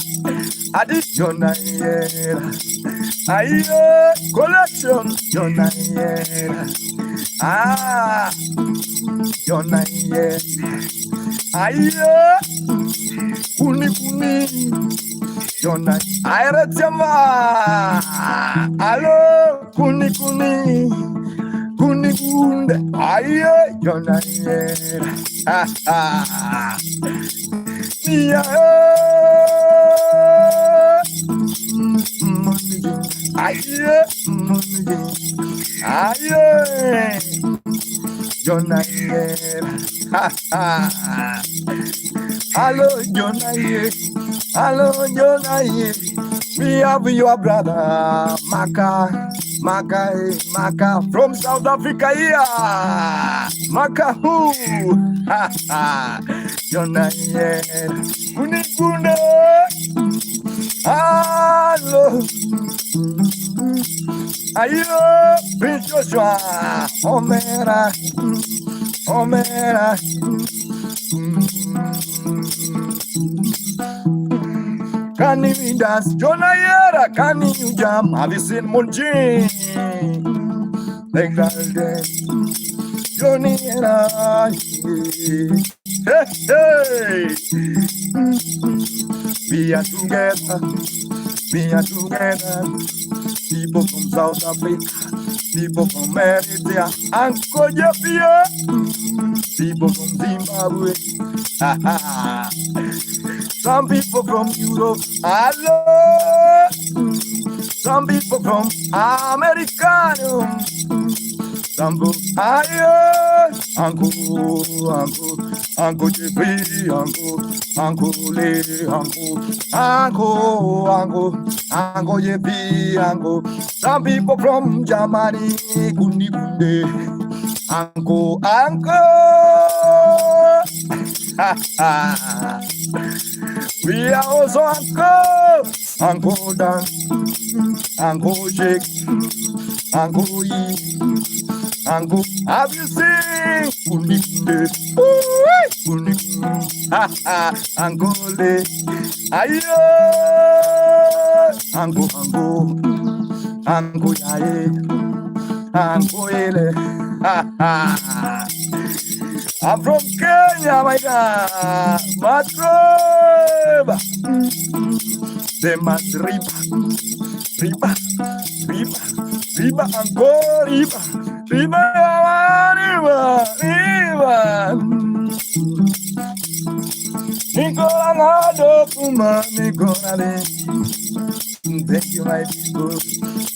Adi Jonah, yeah, ayo, collection, Jonah, yeah, ah, Jonah, yeah, ayo, kuni. Jonah, Ira Jama. Hello, kuni. Kuni gunde. Aye, Jonah. Ha ha. Yeah. Aye. Aye. Jonah. Ha ha. Hello, Jonah. Hello, Jonah. We have your brother, Maka from South Africa here. Maka who? Ha ha. Jonah, Kuni. Hello. Ayo, Prince Joshua. Omera. Can you dance? Jonah Yera, can you jump? Have you seen Munjin? Like that, Johnny Yera. Hey, we are together. People from South Africa, people from Eritrea, and Kojapia, people from Zimbabwe. Some people from Europe, hello. Some people from America, some people, Uncle Jeffrey, Uncle Lee, Uncle Jeffrey, Uncle. Some people from Germany, Kundi, Uncle. We are also Uncle Dan, Uncle Jake, Uncle E, Uncle. Have you seen Uncle Le? Ayo, Uncle Yaye, Uncle Ele. I'm from Kenya, my God. Matroba. The Matriba. Riba, Uncle Riba. Nicola Nado Kuma, Nicola. Thank you, my people.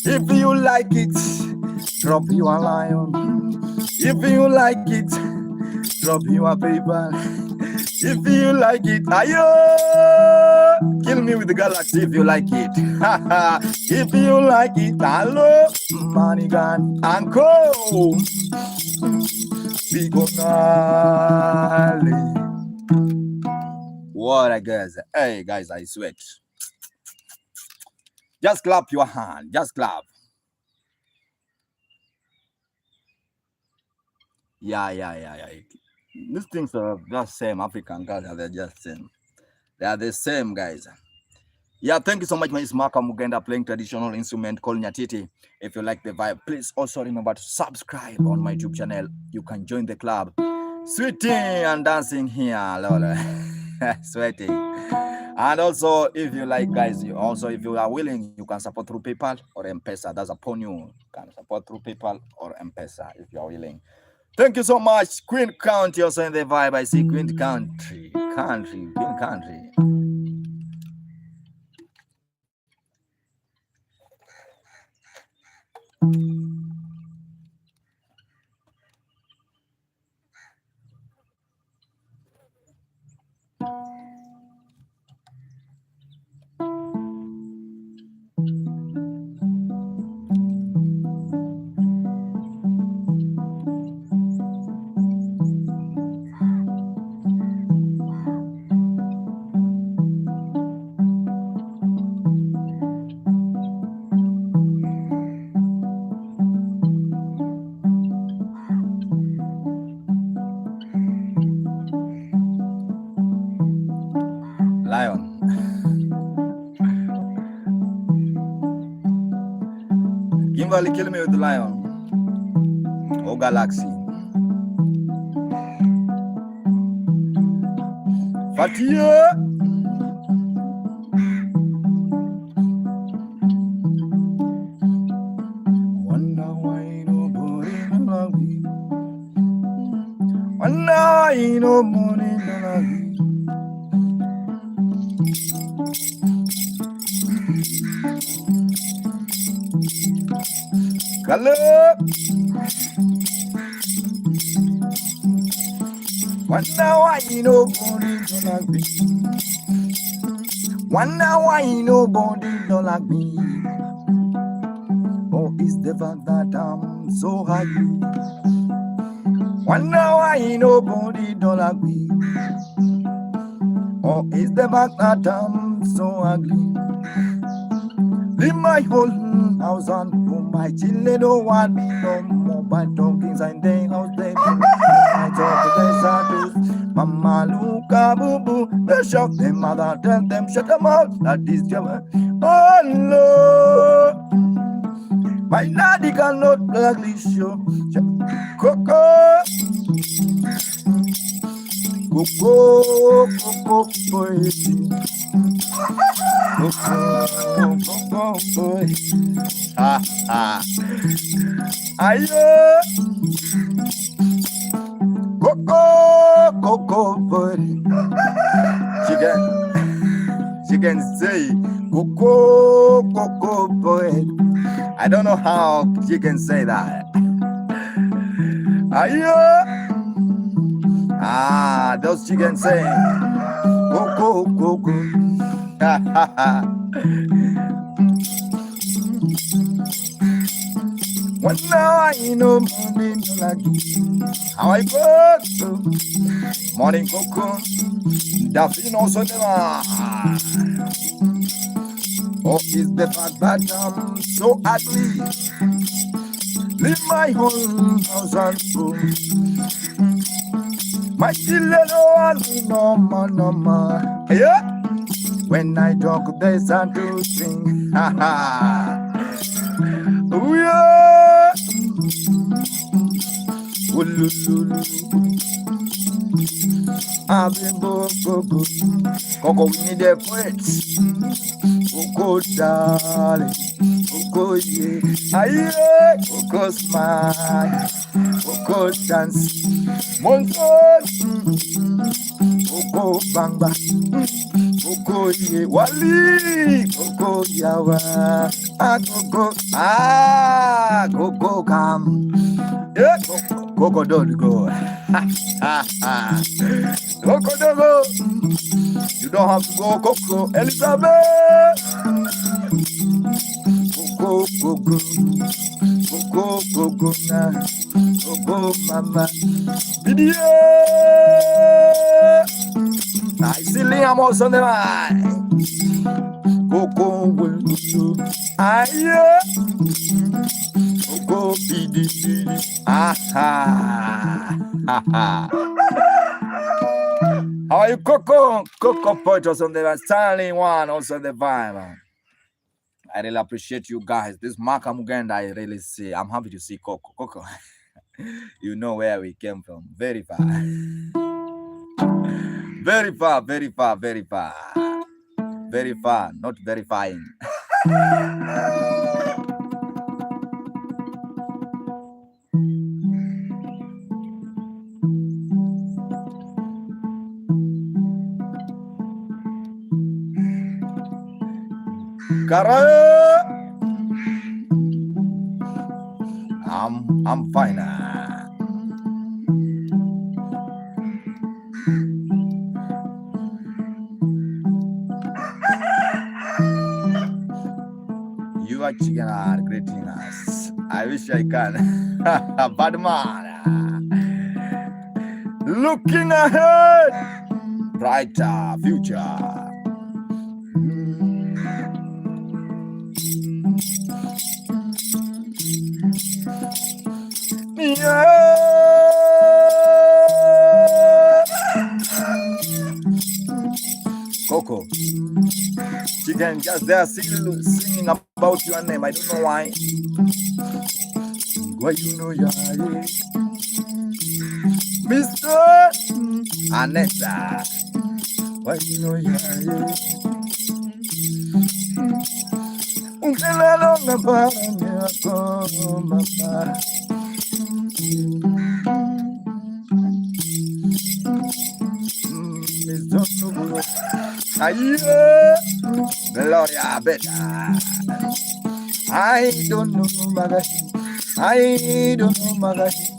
If you like it, drop your lion. If you like it, drop your paper. If you like it, ayo, kill me with the galaxy if you like it. If you like it, hello, money gun, uncle. We gonna what I guess. Hey guys, I sweat. Just clap your hand. Just clap. Yeah. These things are just same. African guys, they're just same. They are the same, guys. Yeah, thank you so much, my Maka Mugenda, playing traditional instrument called Nyatiti. If you like the vibe, please also remember to subscribe on my YouTube channel. You can join the club. Sweating and dancing here, Lola. Sweating. And also, if you like, guys, if you are willing, you can support through PayPal or M-Pesa. That's upon you. You can support through PayPal or M-Pesa if you are willing. Thank you so much. Queen County also in the vibe. I see Queen Country. Queen Country. Lion. Kimberly, kill me with the lion. Oh, Galaxy. Fatia. Wonder why nobody love me. Wonder why nobody love me. Hello. Wonder why nobody don't like me. Wonder why nobody don't like me. Oh, it's the fact that I'm so happy. Wonder why nobody don't like me. Oh, it's the fact that I'm so ugly. Leave my whole house on for my children don't want me no more. But talking inside the house, they I talk to the shadows. Mama look a boo boo. They shout them mother, tell them shut them out. That is your oh Lord. My daddy cannot ugly show. Coco. Coco, boy. Coco, boy. Ayo. Coco, boy. She can say Coco, boy. I don't know how she can say that. Ayo. Those chickens say, go. One now I know morning like how I go to morning cocoa. Daphne also never. Oh, is the fact that I'm so ugly. Leave my whole house and food. My children don't want me no more. Yeah? When I talk, they start to sing. Ha ha. Oh yeah. I've been go. Coco, we need a poet. Coco, darling. Coco, yeah. Aye, Coco, smile. Coco, dance. Monson. Coco, bang. Coco, Coco ye wali, Coco yawa, Coco come, yeah, Coco don't go, Coco don't go, you don't have to go, Coco, Elizabeth, Coco, Coco, Coco, Coco, na, Coco, mama, video, I see Liam also the line. Coco will do. Aye, Coco bidi bidi. Aha. How are you, Coco? Coco Poitras on the Stanley one, also the vibe. I really appreciate you guys. This Maka Muganda, I really see. I'm happy to see Coco. Coco, you know where we came from. Very far. Very far, very far, very far. Very far, not verifying. Kara, I'm fine. You are chicken are greeting us. I wish I can. Bad man. Looking ahead, brighter future. Yeah. Coco, chicken just there singing about your name. I don't know why. Why you know ya, Mr. Anessa. Why you know ya, Ungela longa para como mama. Aye, Gloria Beta. I don't know magashi. I don't know magashi.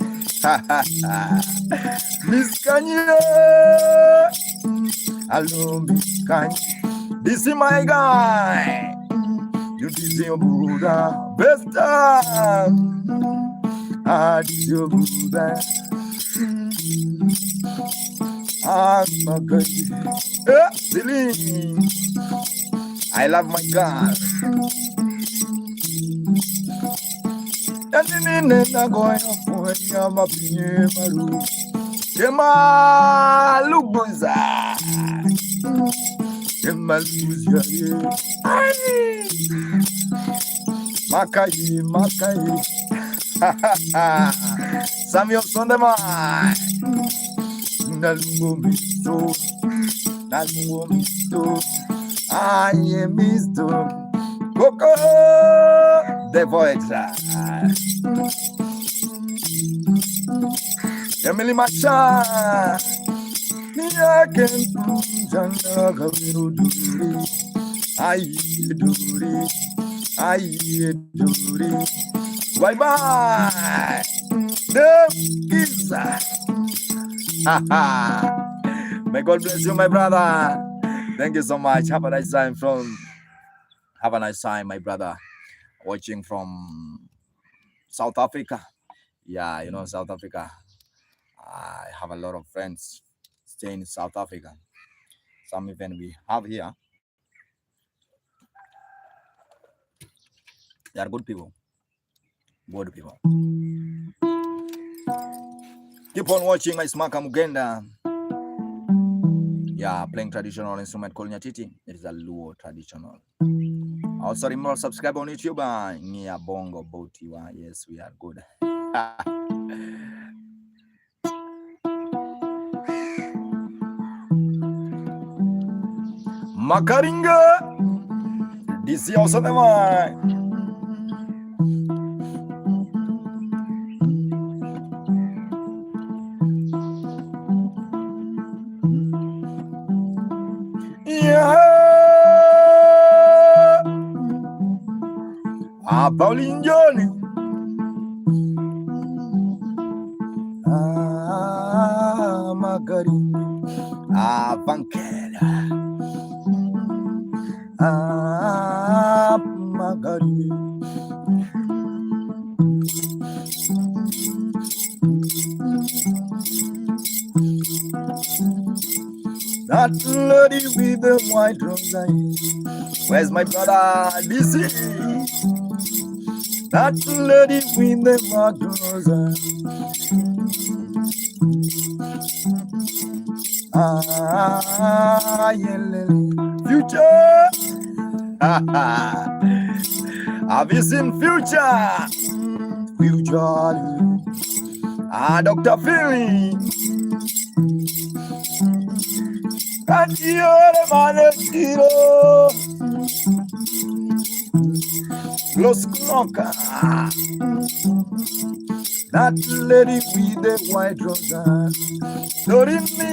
Miss Kanye. Hello, Miss Kanye. This is my guy. You this your Buddha. Best time. This is your Buddha. My God. Billy. I love my God. And in going for Yama Maru. Kema Lubuza. Kema Lubuza. Makai. Samuel Sondemai. Nalumisto. I am Mr. Coco, the voice. Emily Macha, I can I do it. Bye bye. The pizza. May God bless you, my brother. Thank you so much. Have a nice time, my brother. Watching from South Africa. Yeah, you know South Africa. I have a lot of friends staying in South Africa. Some even we have here. They are good people. Good people. Keep on watching my Smaka Mugenda. Yeah, playing traditional instrument called Nyatiti. It is a Luo traditional. Also remember subscribe on YouTube. Nia Bongo Botiwa. Yes, we are good. Makaringa. This is also the one. Yeah. Pauline Johnny. Magari. Banquera. Magari. That lady with the white rose eyes. Where's my brother DC? That lady with the white rose eyes. Future. Have you seen Future? Future. Dr. Philly. And you're the man of hero. Los Clocker. That lady with the white rose. Don't me.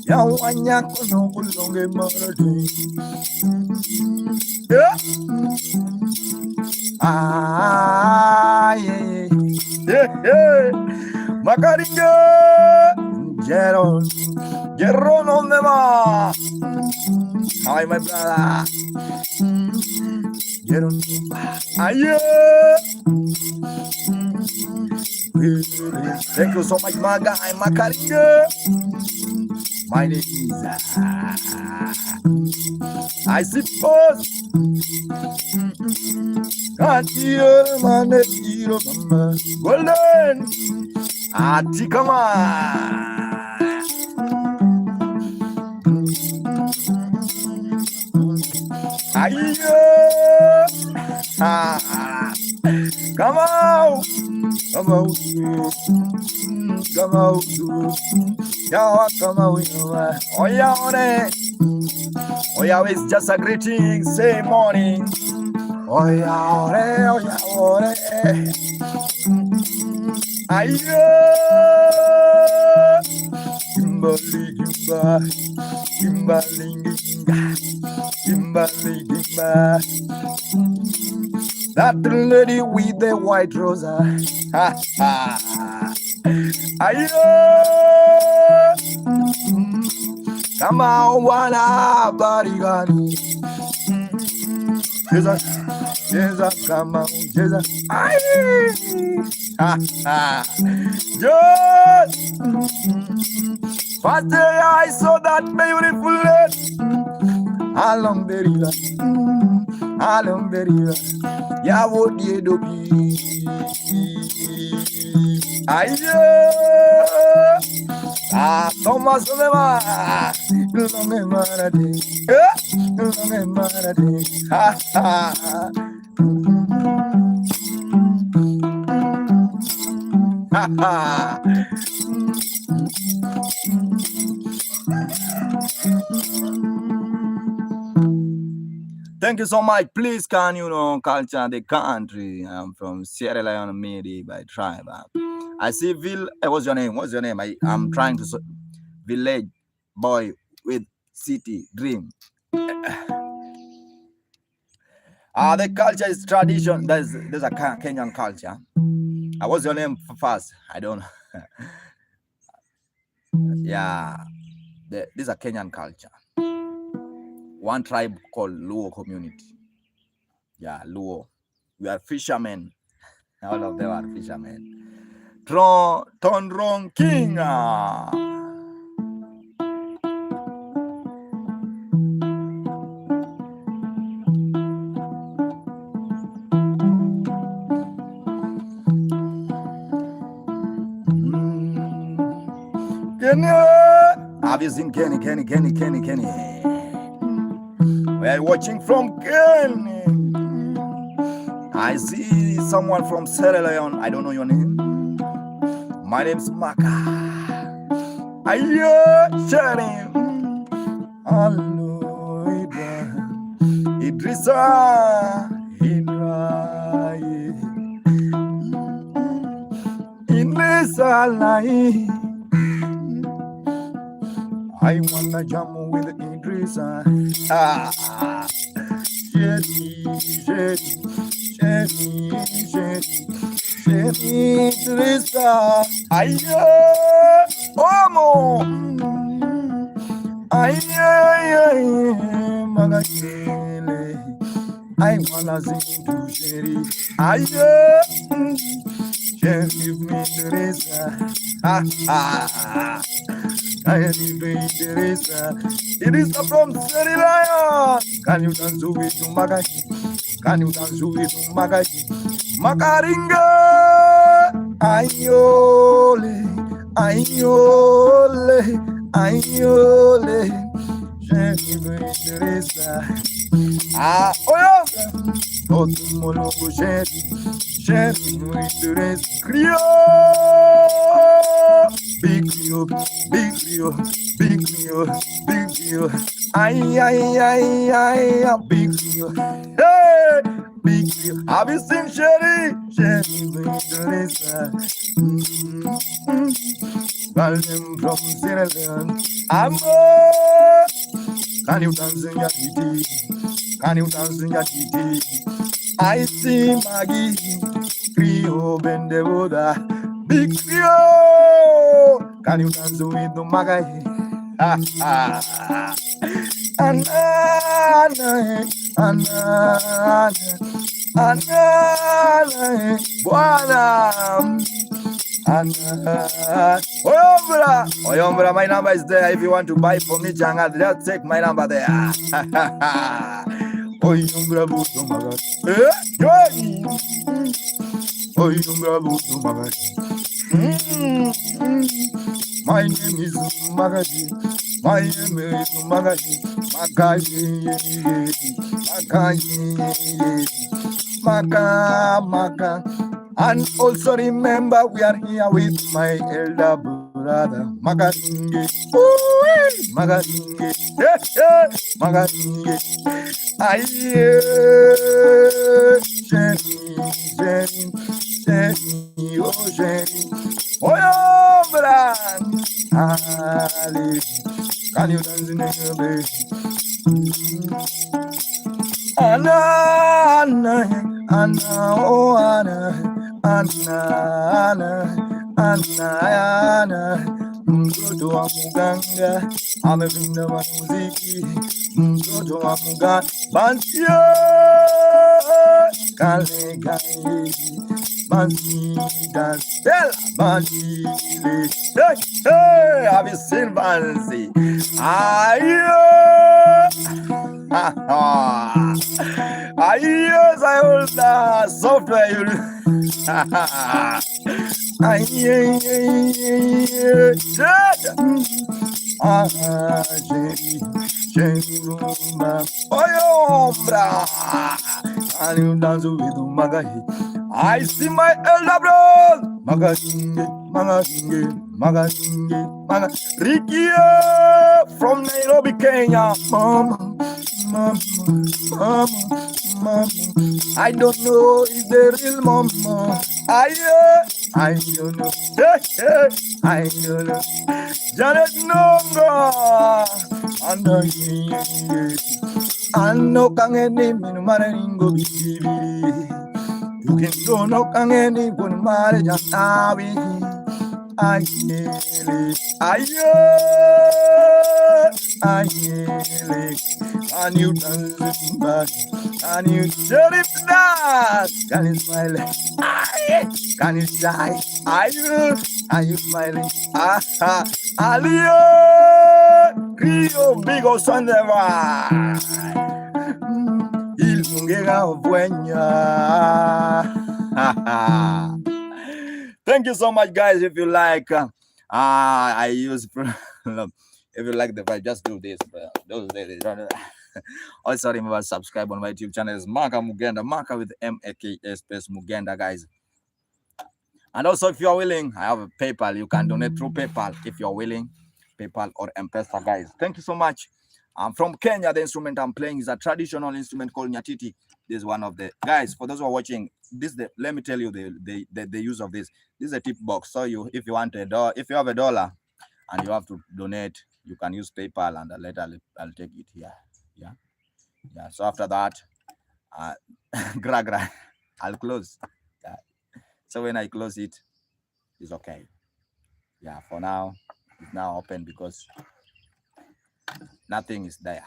Yawanya kono bulonge maradi. Yeah. Yeah. Makaringa. Jeron on the ma. Hi, my brother. Jeron. Aye. Thank you so much, my guy, Makaringa. My name is I suppose can't hear my nephew, mama. Golden Atikama. Come out. Come out. Come out. Yawa come out. Oh yeah, oh yeah, it's just a greeting. Say morning. Oh yeah, oh yeah. Ayo. Kimberly. That lady with the white rose. Ayo. Come on, wanna body gun. Jesus, come on, Jesus. Just first day I saw that beautiful lady. Along the river, ya would ye do be. Thomas Lema, long maradi, Thank you so much. Please, can you know culture the country? I'm from Sierra Leone, made by tribe. I see what's your name? What's your name? I'm trying to village boy with city dream. The culture is tradition. There's a Kenyan culture. What's your name first? I don't know. Yeah, this is a Kenyan culture. One tribe called Luo community. Yeah, Luo. We are fishermen. All of them are fishermen. Tonrong King. Have you seen Kenny? We are watching from Kenny. I see someone from Sierra Leone. I don't know your name. My name's Maka. Ayo, Sharim. Hello, Idrissa. Idrissa, I wanna jam with Idrissa. Chéri Idrissa. Aïe, oh mon. Aïe, aïe, aïe, Magashele. I wanna sing to Sherry. Aye, Sherry, give me Teresa. Ha ha. I give me Teresa. It is from Sherry Lion. Can you dance with Magashi? Can you dance with Magashi? Makaringa. Ayole, ayole, ayole. Sherry, give me Teresa. Ah, olha! Todo mundo gente no interesse criou, big criou, big criou, big criou, big criou, ai, ai, ai, ai, big criou, hey, big criou, have you seen Sherry no interesse, Valem from Sierra Leone, amor, can you dance in Nyatiti? Can you dance in Nyatiti? I see Maggie, Creole Bendeboda, Big Creole. Can you dance with the Maggie? Ha ha. Anana, Anana, Anana, Buana. Oyombra, my number is there. If you want to buy from me, Janga, just take my number there. Oyombra, Buto Maga. Oyombra, Buto Maga. My name is Magaji. My name is Magaji. Magaji. Magaji. Maga. And also remember, we are here with my elder brother, Magazinge. Magazinge. Magazinge. Aye. Jenny, oh Jenny. Oh, yo, brand. Ali. Can you dance in the baby? Anna, oh Anna, mtoto wa muganga amepinda muziki, mtoto wa muganga bansia kale kale bansi dansela bansi hey, have you seen bansi? Ayo. I use I hold the software. I see my elder brother. Magazinge. Ricky from Nairobi, Kenya. Mama. I don't know if the real mama. I don't know. I don't know. Janet Nonga. Ano kangeni minu maringo bitibiri. You can go no kangeni pun mare janawi. Can you dance back? Can you shut it down? Can you smile? Can you die? Are you smiling? Alio, Rio, big o Sandeva. Il mungera vuenya. Thank you so much, guys. If you like, I use. If you like the vibe, just do this. Those days. Also remember subscribe on my YouTube channel. It's Maka Mugenda, Maka with M-A-K-A space Mugenda, guys. And also, if you're willing, I have a PayPal. You can donate through PayPal if you're willing. PayPal or M-Pesa, guys. Thank you so much. I'm from Kenya. The instrument I'm playing is a traditional instrument called Nyatiti. This is one of the guys. For those who are watching, let me tell you the use of this. This is a tip box. So if you want if you have $1 and you have to donate You can use PayPal, and later I'll take it here. Yeah. So after that, gra, I'll close. Yeah. So when I close it, it's okay. Yeah. For now, it's now open because nothing is there.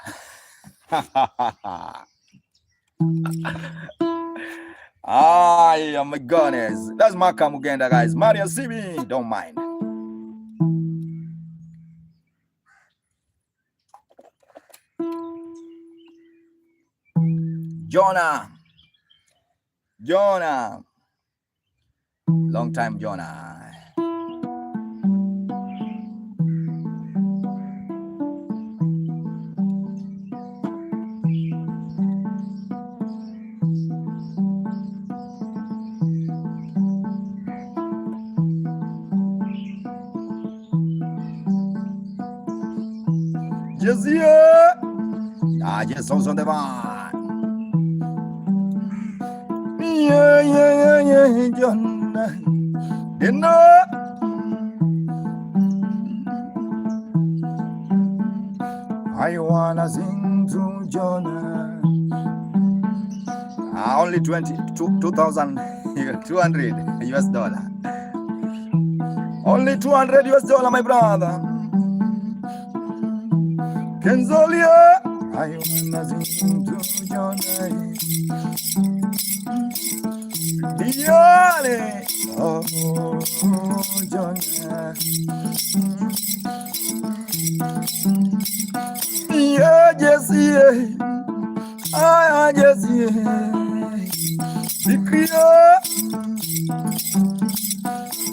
Oh my goodness. That's Maka Mugenda, guys. Mario, see me. Don't mind. Jonah. Long time, Jonah. Yes, yeah. Yes, also on the van. Yeah, Jonah. You know. I wanna sing to Jonah. Only 2,200 US dollar. Only 200 US dollar, my brother. Kenzolia. I wanna sing to Jonah. Yale. Oh, Jonah. Yeah, Jessie. I Jessie.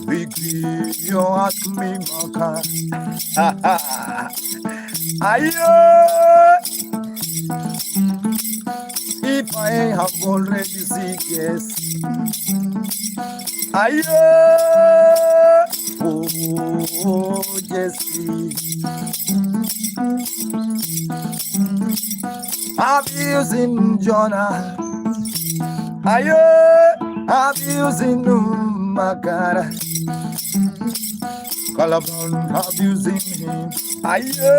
Victory, you ask me, Maka. If I have already said yes, oh, Jessie. Abusing Jonah. Abusing Magara. Colorblind abusing him. Baby.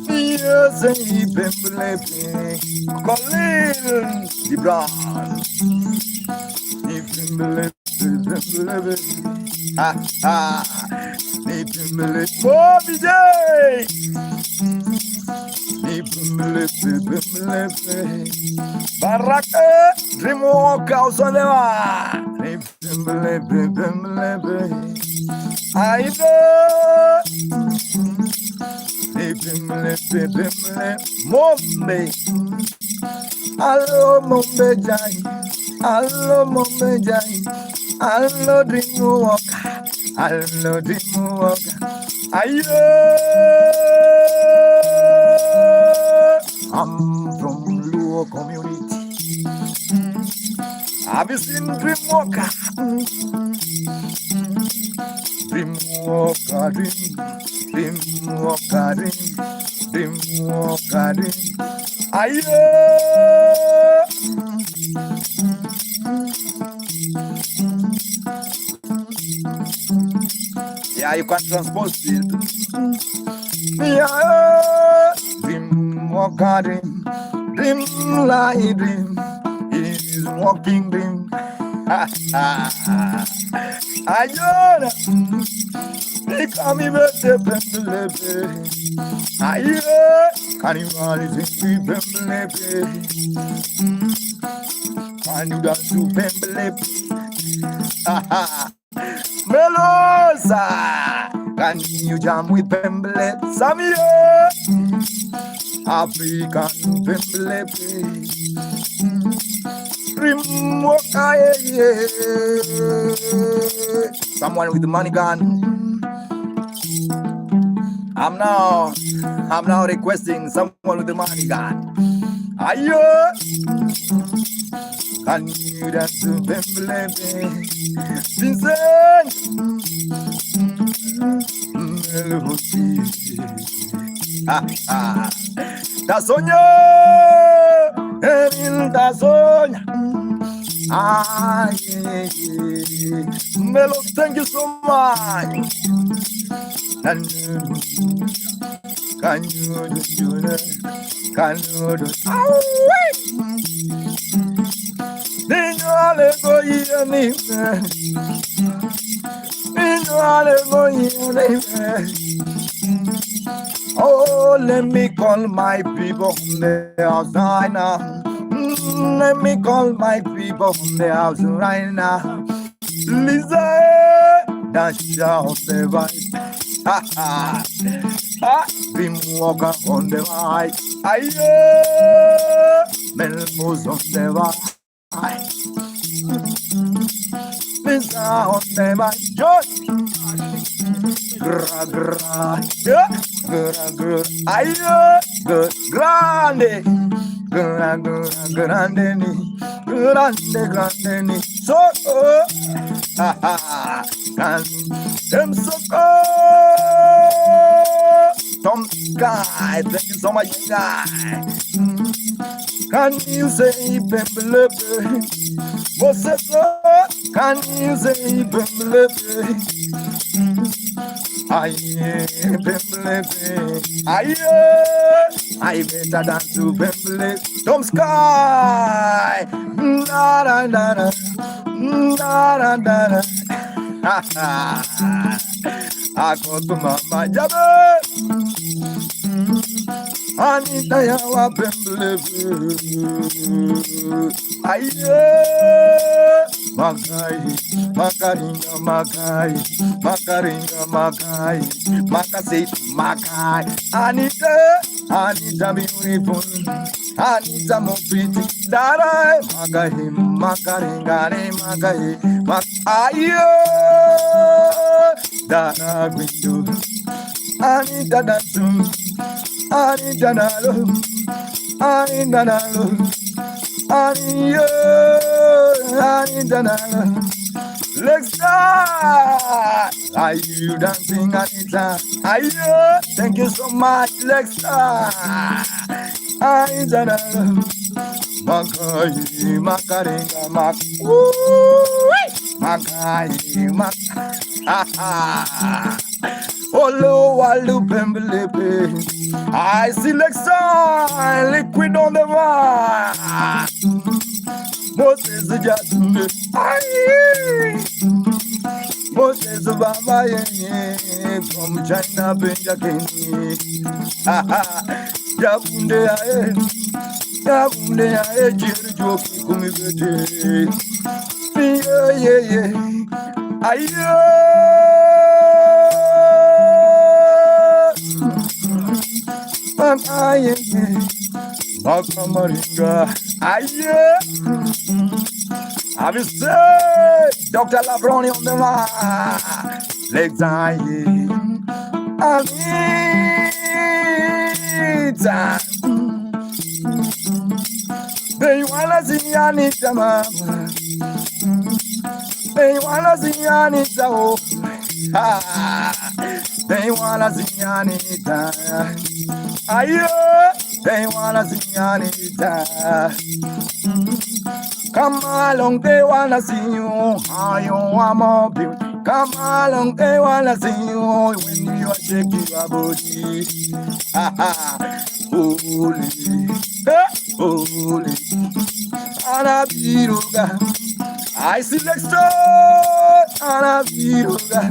Yes, he been believing. Colin, the brown. He been believing. Bobby J. Baraka, Dreamwalk house on the Mombe. Hello, Mombe Jai. Hello, Mombe Jai. Hello, Dreamwalk. Hello, Dreamwalk. I'm from Luo community. Have you seen Dreamwalker? Dreamwalker, Dreamwalker, Dreamwalker, Yeah, you can transpose it. Yeah, Dreamwalker, dream like dream. It is walking dream. Ayona, become even the pemblebe. Ayona, cannibalism be pemblebe. Can you dance to pemblebe? Melosa, can you jam with pemblebe? Samia, African pemblebe. Someone with the money gun. I'm now requesting someone with the money gun. Ayo, can you dance to Bemblebe? Vincent, Tasonya, Tasonya. yeah. Melo, thank you so much. Can you do it? Can you do it? Oh, let me call my people from the outside now. Let me call my people from the house right now. Lisa, that shout the vibe. Ha ha. Ah, been walking on the right. Aye, Melmo's on the right. Lisa on the right. Just gra gra. Yeah, gra gra. Aye, grande. Grande, grande, grande, grande. So, ha ha. Them so Tom Sky, thank you so much, guy. Can you say Bembele? What's up? Can you say Bembele? Aye, Bembele. Aye, I better than to Bembele. Tom Sky, da da da da, da da da da. Ha ha. I go to Mama Jabe. Anita yawa Bembele. Aye, Makai, Makaringa, Makai, Makaringa, Makai, Makase, Makai. Anita beautiful, Anita more pretty. Dara, Makai, Makaringa, Makai, Makai. Dara, Guido, Anita Datum, Anita Nalo, Anita Nalo, Anita Nalo. Let's start. Are you dancing, Anita? Are you? Thank you so much. Let's start. Anita Nalo, Makai, Makaringa, Makai, Makai. Ha ha. Olo walu Bembele. I selection liquid on the wine. Moses Jatunde. Moses Baba from China Benjakini. Japunde ae Jirjoki kumibete. Yeah. Aye. Aye, Bakamaringa, aye. Have you said Dr. Labroni on the line? Legs aye, Anita. They wanna see Anita, mama. They wanna see Anita, oh. They wanna see Anita. Aye, they wanna see Anita. Come along, they wanna see you. How you are more beautiful. Come along, they wanna see you when you are shaking your body. Holy, holy, Anabiruga. I select Anabiruga.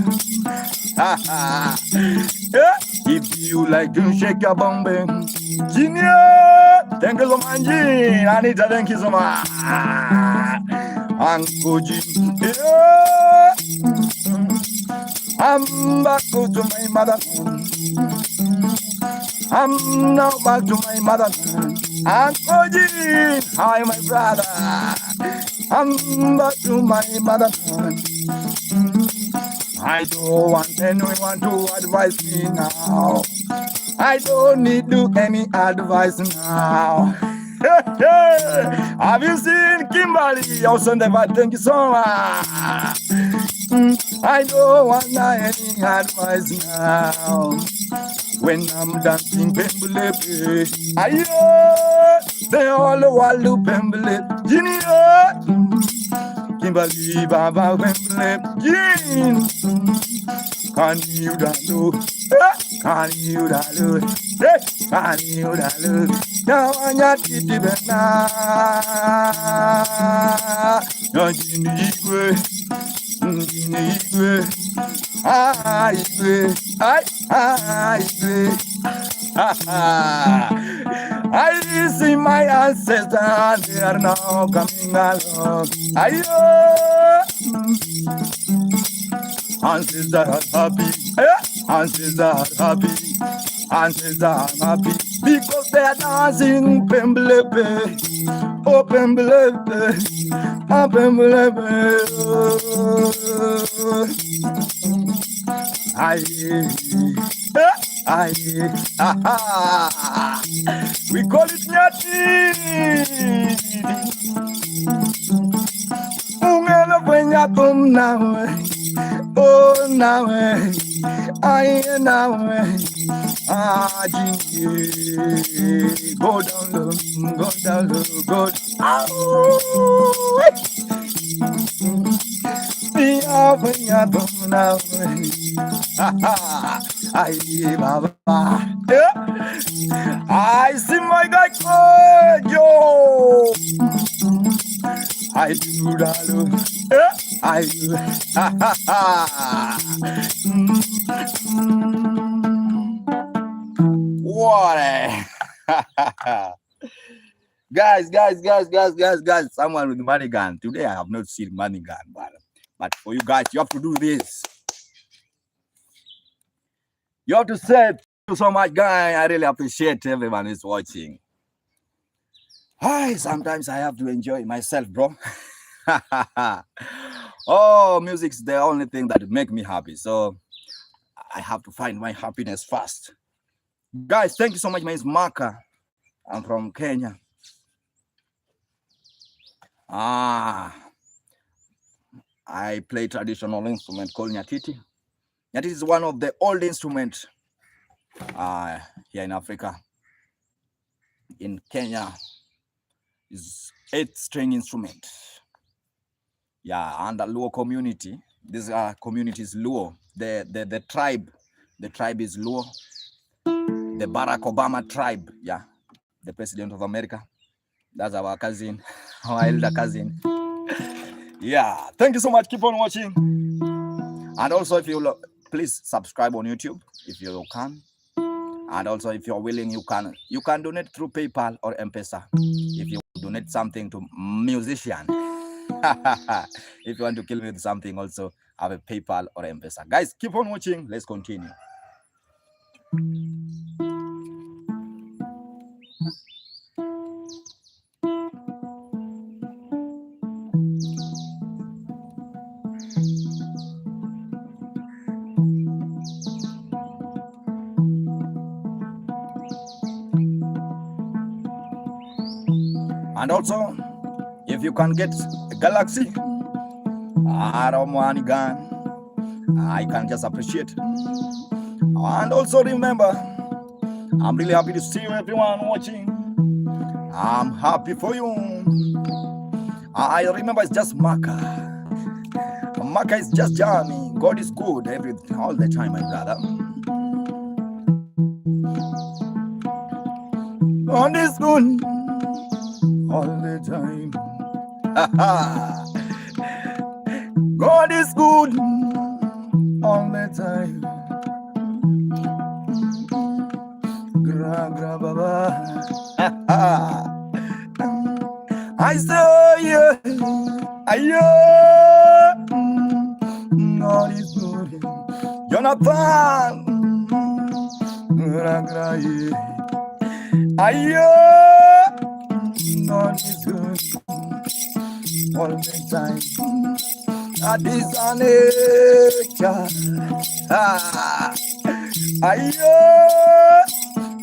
If you like to shake your bum bang, Junior, thank you so much. Anita, thank you so much. Uncle Jim, I'm back to my mother. I'm now back to my mother. Uncle Jim, hi my brother. I'm back to my mother. I don't want anyone to advise me now. I don't need to any advice now. Have you seen Kimberly? Also, never thank you so much. I don't want any advice now. When I'm dancing, Bembele, They all the Walu Pemble, Junior, Kimberly Baba Pemble, Jin. Can you do? Can you do? Can you do? Now I'm not getting it now. No, you need I see my ancestors, they are now coming along. Ancestors are happy, ancestors are happy, ancestors are happy because they are dancing Pemblepe, oh Pemblepe, oh Pemblepe. We call it Nyatiti. Ungela kwenya kum nawe, oh nawe, I nawe, jingy. Go down low, go down low, go down. Kwenya kum nawe, Baba. I see my guy Kojo. I do that. I do. What? Guys. Someone with money gun. Today I have not seen money gun, but for you guys, you have to do this. You have to say thank you so much, guy. I really appreciate everyone who's watching. Hi, sometimes I have to enjoy myself, bro. Oh, music's the only thing that make me happy. So I have to find my happiness first. Guys, thank you so much. My name is Maka. I'm from Kenya. I play traditional instrument called Nyatiti. Nyatiti is one of the old instruments here in Africa. In Kenya, is 8-string instrument. Yeah, and the Luo community. This community is Luo. The tribe is Luo. The Barack Obama tribe. Yeah, the president of America. That's our cousin, our elder cousin. Yeah, thank you so much. Keep on watching. And also, if you please subscribe on YouTube if you can. And also, if you're willing, you can donate through PayPal or M-Pesa. If you donate something to musician, if you want to kill me with something, also have a PayPal or M-Pesa. Guys, keep on watching. Let's continue. And also, if you can get a Galaxy, I don't want gun, I can just appreciate. And also remember, I'm really happy to see you, everyone watching. I'm happy for you. I remember it's just Maka. Maka is just Johnny. God is good all the time, my brother. God is good all the time. God is good all the time. Gra baba. I saw you. God is good. Jonathan. Gra God is good all the time. That is a nature.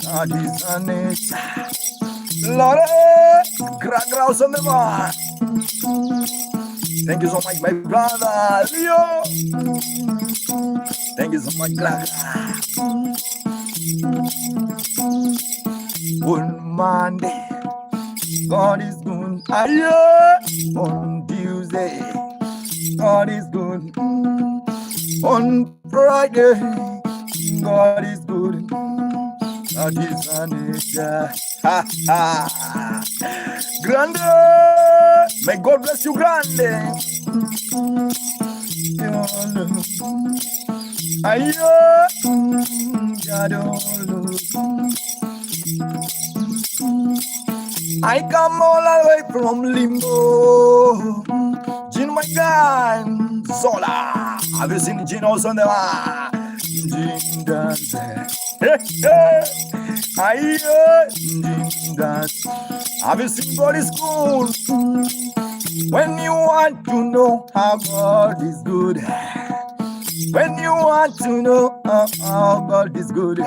That is a nature. Lord, thank you so much, my brother Leo. Thank you so much, Good Monday. God is good. On Tuesday, God is good. On Friday, God is good. That is a nature. Ha ha. Grande. May God bless you, Grande. I come all the way from Limbo. Gin my guy, Zola. Have you seen Gin also on the Gin dance? Hey, hey. Gin dance. Have you seen God is good? When you want to know how God is good. When you want to know how God is good.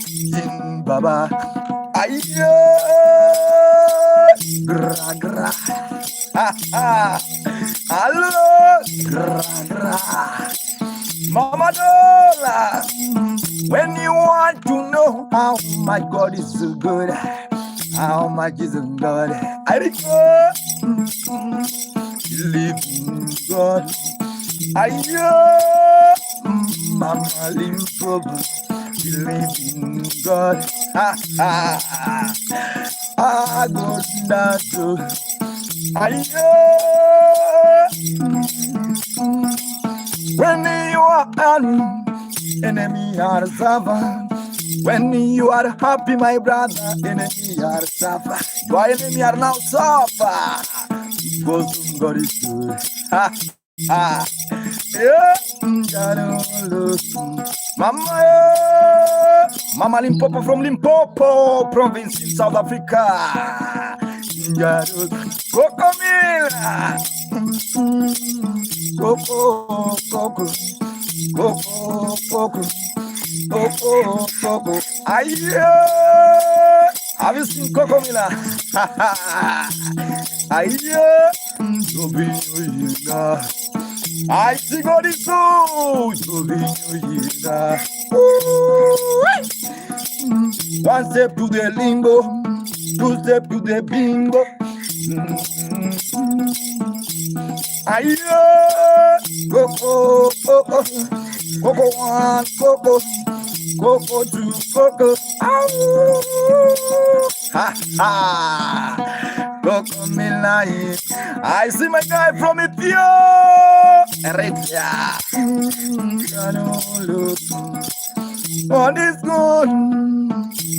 Jin Baba. Gra gra. Ha ha. Hello. Gra gra. Mama Dola. When you want to know how my God is so good, how much is God, I believe in God. Mama Limpopo, believe in God. Ha ha. God not do. When you are enemy are suffer. When you are happy, my brother, enemy are suffer. Your enemy are now suffer. Because God is good. Ha ha. Yeah. Mama, Mama Limpopo from Limpopo province in South Africa. Coco Coco, Coco, Coco, Coco, Coco, Coco. Have you seen Coco Mila? I see God is good. One step to the limbo, two step to the bingo. Coco, Coco, Coco one, Coco, Coco two, Coco. Ha ha. Coco Milai. I see my guy from Ethiopia. God is good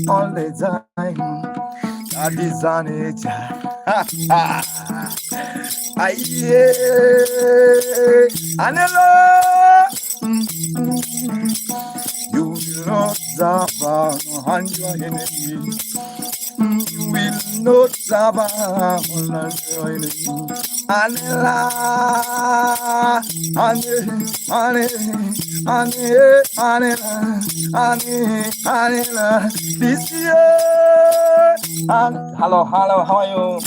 all the time. God is on nature. Ha ha. Anelo, you will not suffer on your enemy. You will not suffer on your enemy. Anela, Anela, this year. Hello, how are you?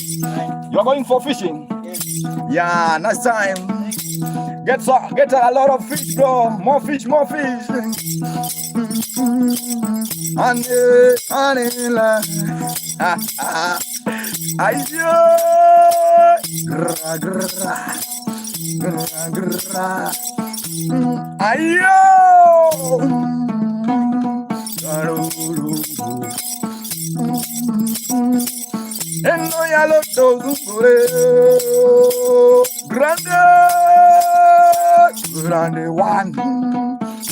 You're going for fishing? Yeah, nice time. Get a lot of fish, bro. More fish. Anela. Gra gra. Gra gra. Eno ya lo tozungure grande one,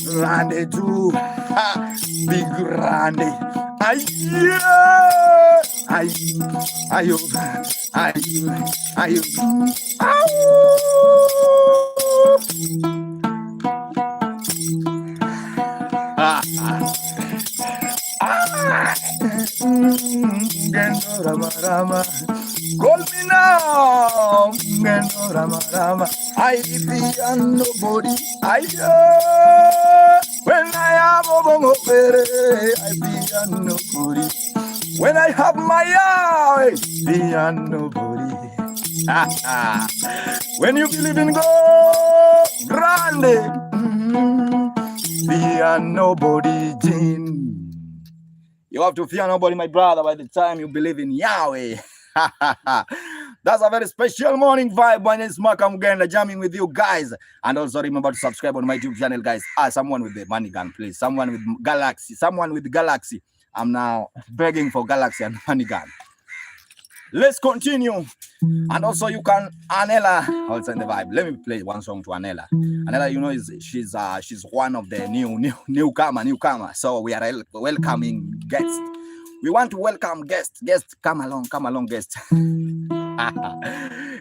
grande two, big grande. Ayo. Rama. Call me now, Rama. I be nobody. When I am over, I be nobody. When I have my eye, be nobody. When you believe in God, grande, be nobody, Jean. You have to fear nobody, my brother, by the time you believe in Yahweh. That's a very special morning vibe. My name is Mark. I'm again jamming with you guys. And also remember to subscribe on my YouTube channel, guys. Someone with the money gun, please. Someone with Galaxy. Someone with Galaxy. I'm now begging for Galaxy and money gun. Let's continue. And also you can Anela also in the vibe. Let me play one song to Anela. Anela, you know, she's one of the newcomer. So we are welcoming guests. We want to welcome guests. Guests, come along, guests.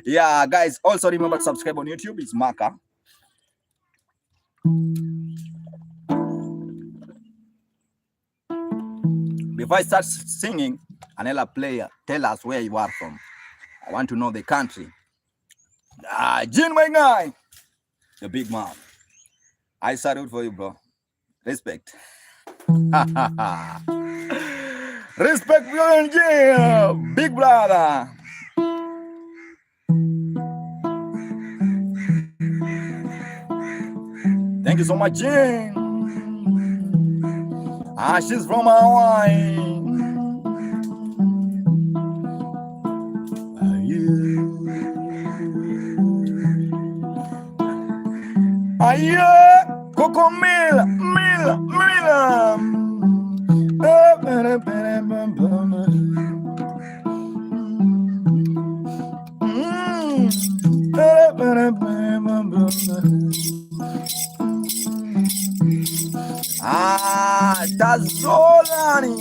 Yeah, guys. Also remember to subscribe on YouTube. It's Marka. Before I start singing, Anela, tell us where you are from. I want to know the country. Jin, my guy, the big man. I salute for you, bro. Respect. Respect for you, Jin, big brother. Thank you so much, Jin. She's from Hawaii. Coco Mila. Tazolani.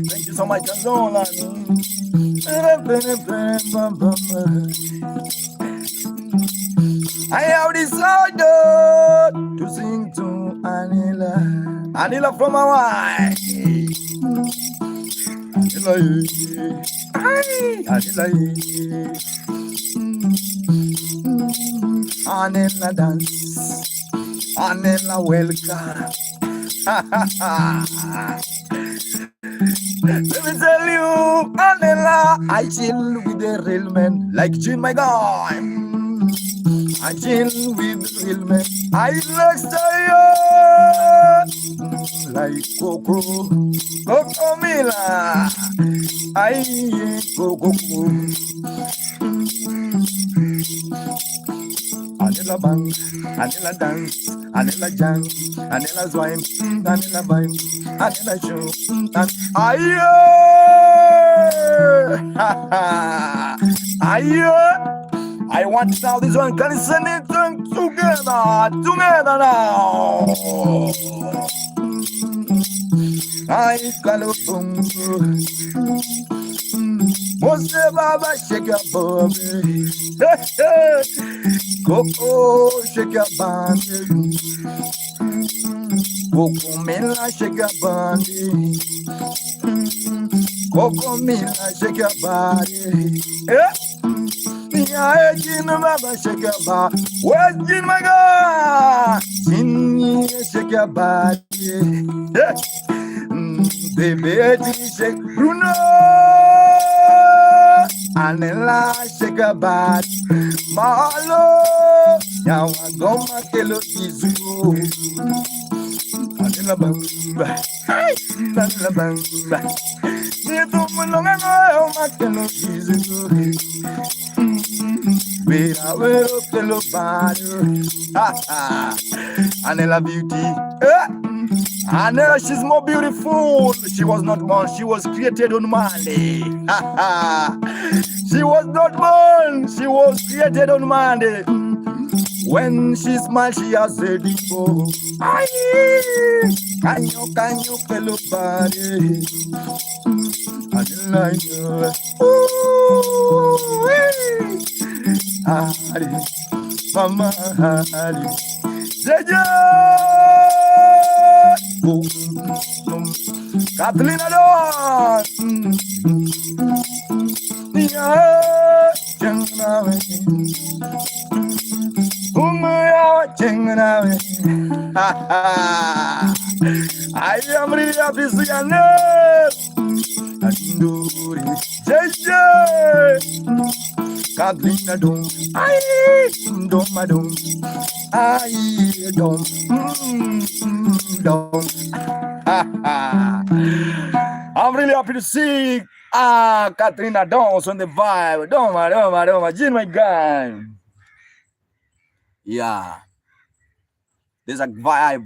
Thank you so much, Tazolani. I have decided to sing to Anila from Hawaii. Anila dance, Anila welcome. Let me tell you, Anila, I chill with the real men like Jin, my guy. I chill with the real men. I like style like Coco Mila. I Coco. Anila bang, Anila dance, Anila jang, Anila zwine, Anila vibe, Anila show, and I want now this one. Can you send it together now? I call Mose Baba, shake your booty. Coco, shake your body. Coco Mila, shake your body. Coco Mila, shake your body. Yeah, Jin Baba, shake your body. Where's Jin, my God? Jin, shake your body. Baby, shake Bruno. Anela, shake your body. Malo, now I go my kilo izu. Anela bamba, Anela bamba. Nito mulonga go my kilo izu. Wera kilo body. Anela beauty. Anela, she's more beautiful. She was not born. She was created on Monday. She was not born. She was created on Monday. When she smiles, she has a dimple. Can you feel her body? Anela, Mama, Kathleen Adon. I am really happy to see your name. Kathleen Adon. I'm really happy to see Katrina, dance on the vibe. Don't Jin, my guy. Yeah. There's a vibe.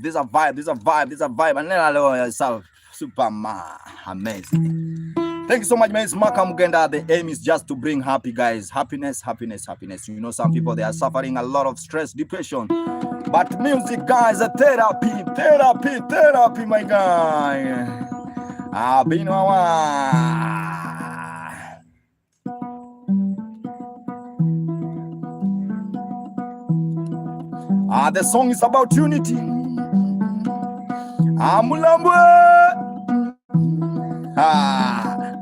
And then I know yourself. Superman. Amazing. Thank you so much, Miss Makamugenda. The aim is just to bring happy, guys. Happiness. You know, some people, they are suffering a lot of stress, depression. But music, guys, a therapy, my guy. The song is about unity. Mulambwe.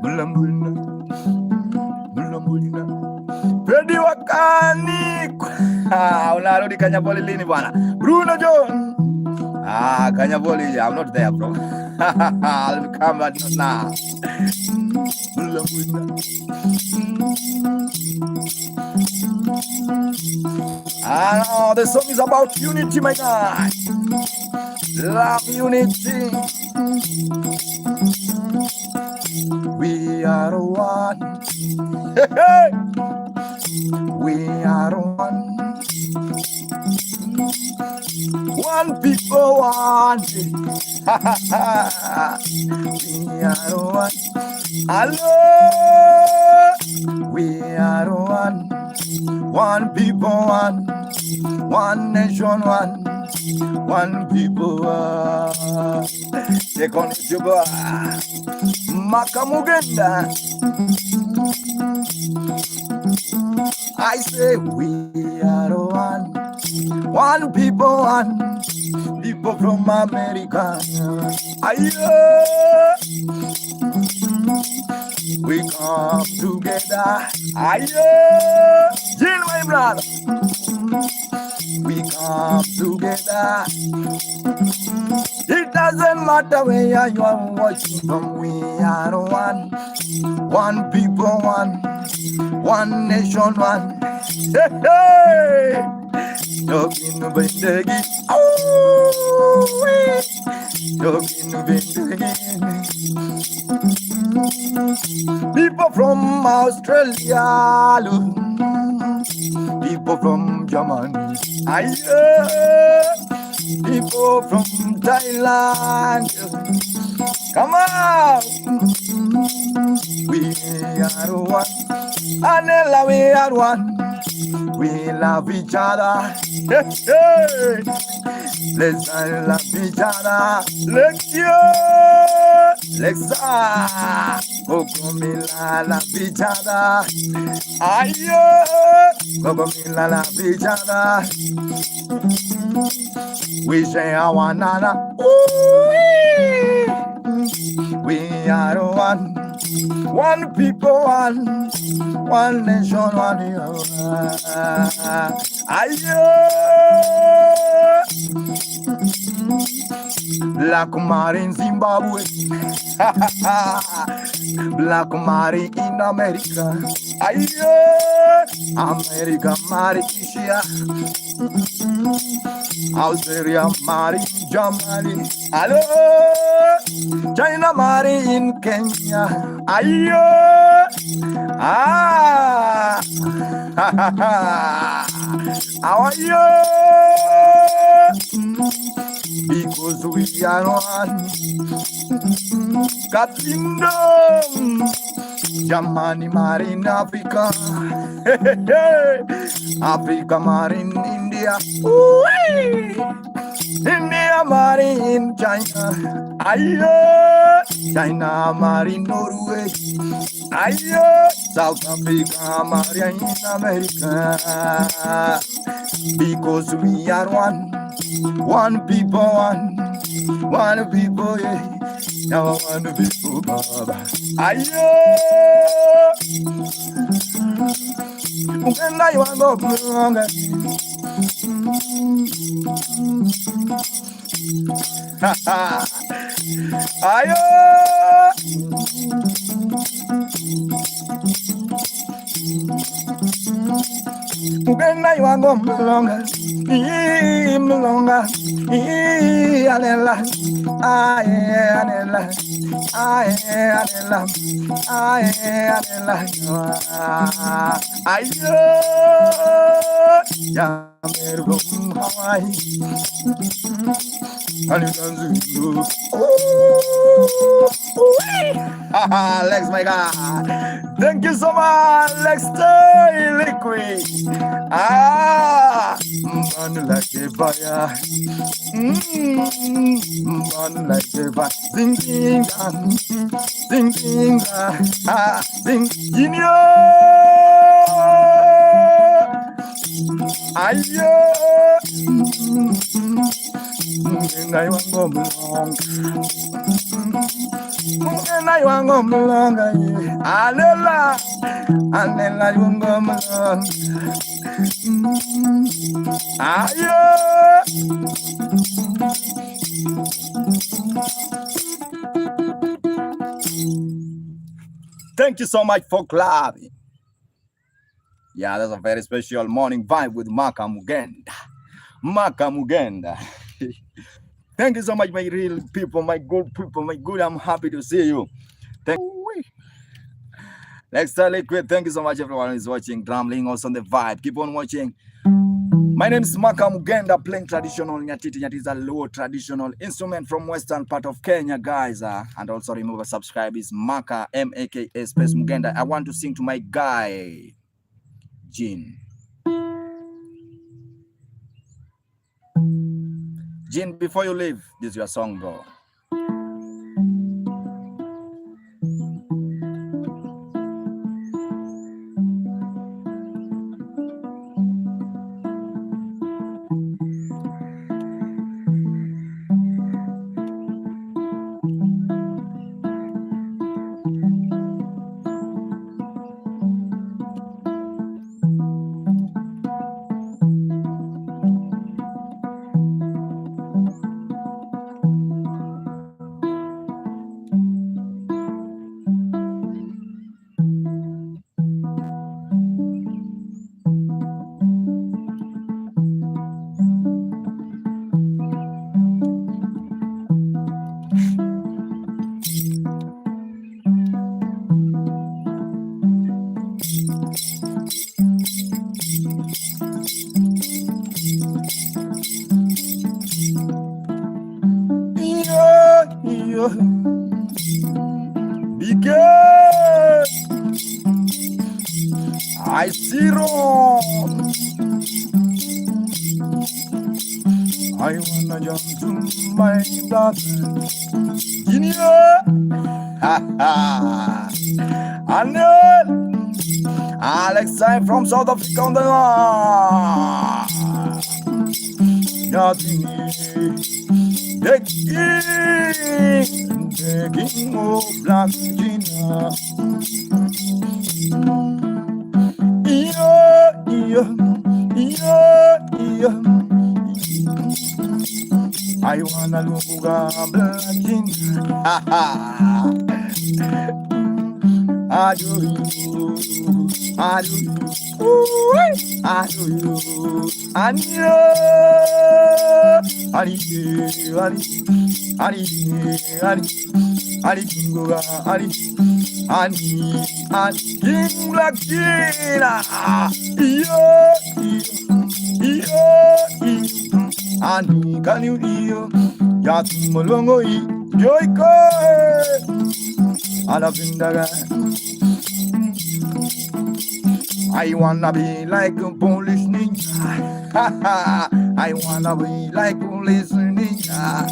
Mulambwe. Pedi wakani. Unarudi Kanyapoli lini bwana? Bruno John. Kanyapoli, I'm not there, bro. I'll come back now. The song is about unity, my God. Love unity. We are one. Hey. We are one. One people, one. We are one. Hello. We are one. One people, one. One nation, one. One people, one. Second Juba. Makamugenda. I say we are one. One people, one. People from America. Aye. We come together. Aye. Jill, my brother. We come together. It doesn't matter where you are watching from. We are one. One people, one. One nation, one. Hey, hey. Talking about the people from Australia, people from Germany, people from Thailand. Come on, we are one. Anela, we are one. We love each other. Hey, hey. Let's love each other. Let's love each other. Love each other. We share one another. We are one. One people, one. One nation, one. Black Mary in Zimbabwe. Black Mary in America. America Mary Asia. Australia Mary in Germany. Hello. China Mary in Kenya. How are you? Because we are one. God kingdom. Germany Mary in Africa. Africa Mary in India. India Mary in China. China Mary in Norway. South Africa Mary in America. Because we are one. One people, one. One people, yeah. Now one people, Baba. When I want to go longer. Mugenda iwango mlonga, mlonga, alela, alela, alela, alela, ayo, ya mergo Hawaii, Lex, my God. Thank you so much. Lex, stay liquid. Man like a fire. Man like a fire. Ding, ding, ding, ding, ding, ding, ayo. Ngai wango mlong, ngai wango mlong, alela, alela wango mlong, ayo. Thank you so much for clapping. Yeah, that's a very special morning vibe with Maka Mugenda. Maka Mugenda. Thank you so much, my real people, my good people, my good. I'm happy to see you. Thank you. Next time, liquid. Thank you so much, everyone who's watching. Drumming also on the vibe. Keep on watching. My name is Maka Mugenda, playing traditional Nyatiti. Nyatiti is a low traditional instrument from western part of Kenya, guys. And also remember, subscribe is Maka, M-A-K-A space Mugenda. I want to sing to my guy, Jean. Jean, before you leave, this is your song, bro. Because I see wrong. I wanna jump to my brother. Junior, I know Alex, I'm from South Africa on the line. Nothing. The king of Black Virginia. I wanna look at Black Virginia. I do you, I do you, I do you, I do can you hear? Yatumolongo yoiko Alavindaga. I wanna be like a Polish ninja. I wanna be like a Polish ninja.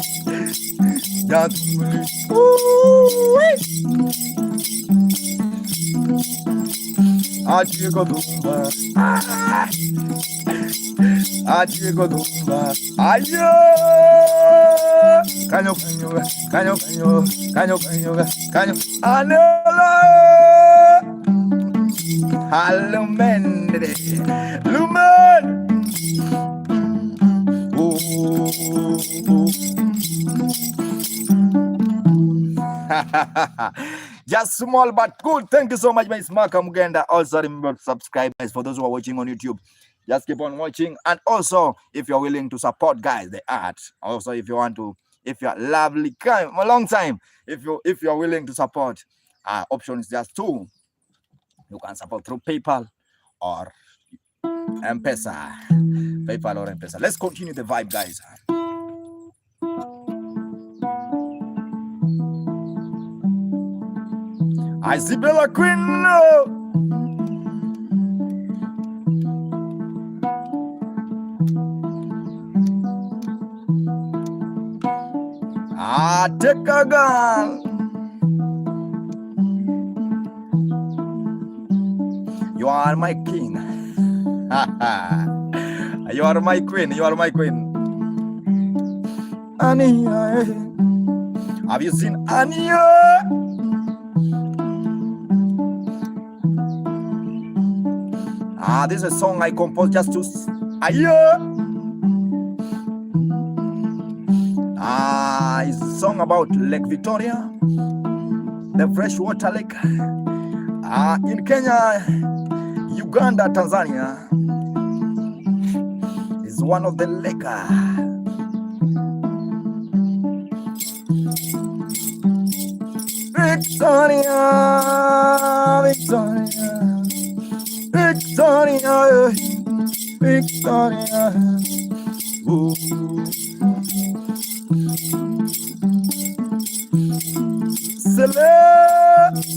Ajigodumba, Ajigodumba, ayo, canyo, canyo, canyo, canyo, canyo, canyo, canyo, anola, halumende, lumen, Just small but good. Thank you so much, Miss Maka Mugenda. Also remember to subscribe, guys, for those who are watching on YouTube. Just keep on watching. And also, if you're willing to support, guys, the art. Also, if you want to, if you're lovely, a long time, if you're willing to support, option is just two. You can support through PayPal or M-Pesa. PayPal or M-Pesa. Let's continue the vibe, guys. Isabella Queen. Take a gun. You are my king. You are my queen. You are my queen. Ania. Have you seen Ania? This is a song I composed just to it's a song about Lake Victoria, the freshwater lake. In Kenya, Uganda, Tanzania is one of the lake. Victoria, Victoria, Victoria, Victoria. Ooh.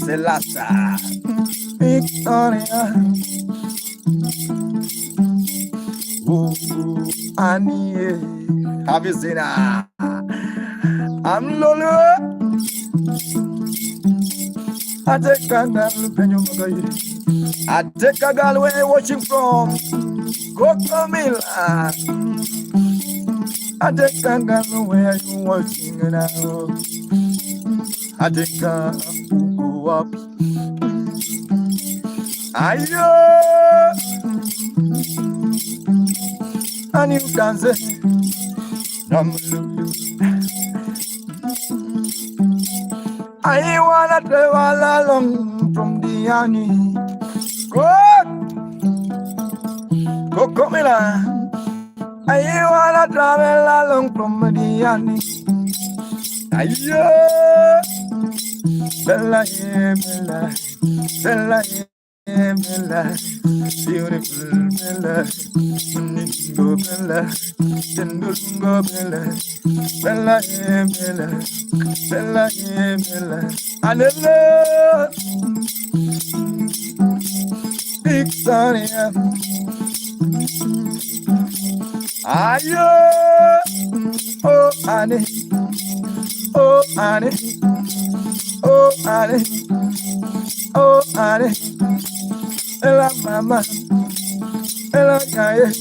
Selasa, Victoria. Ooh, Annie, have you seen her? I'm Lolo. I take a girl where watching from Coconut. I take a girl where you watching now. I take a go up. Ayo, and you can say, I wanna travel along from the army. Go come in. I wanna travel along from the army. Ayo, Bella, Bella, Bella, Bella, beautiful Bella, go Bella, go Bella, Bella, Bella, Bella, Bella, and love, Victoria, ayo, oh Annie, oh Annie, oh Annie, oh Annie, ella mama, ella calle,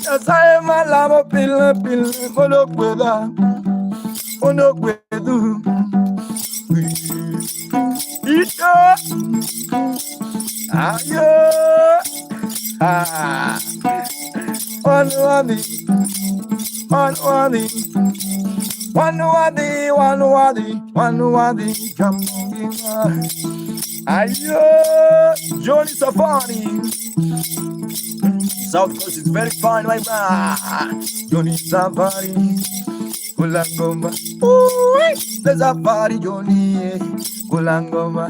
ya sabe malamo pila pila, mono pueda, mono puedo, ito, ayo, one wadi, come on, ayo, Johnny Safari. South Coast is very fine, my man. Johnny Safari, Kulangoma. Ooh, the Safari, Johnny, Kulangoma.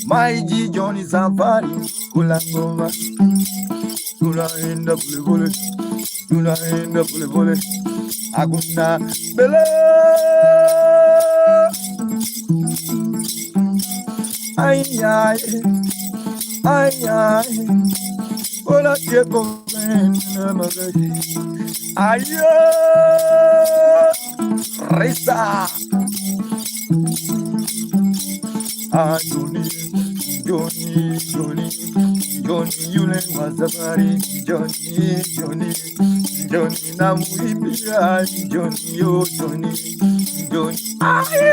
My G, Johnny Safari, Kulangoma. Tuna enda pule pule, tuna enda pule pule. Aguna bele. Ay ay, ay ay. Ola que comenta magari. Ayo, resta. Ah, Johnny, Johnny, Johnny, Johnny, you let Safari. Johnny, Johnny, Johnny, na muimbia. Johnny, oh Johnny, Johnny. Ayo,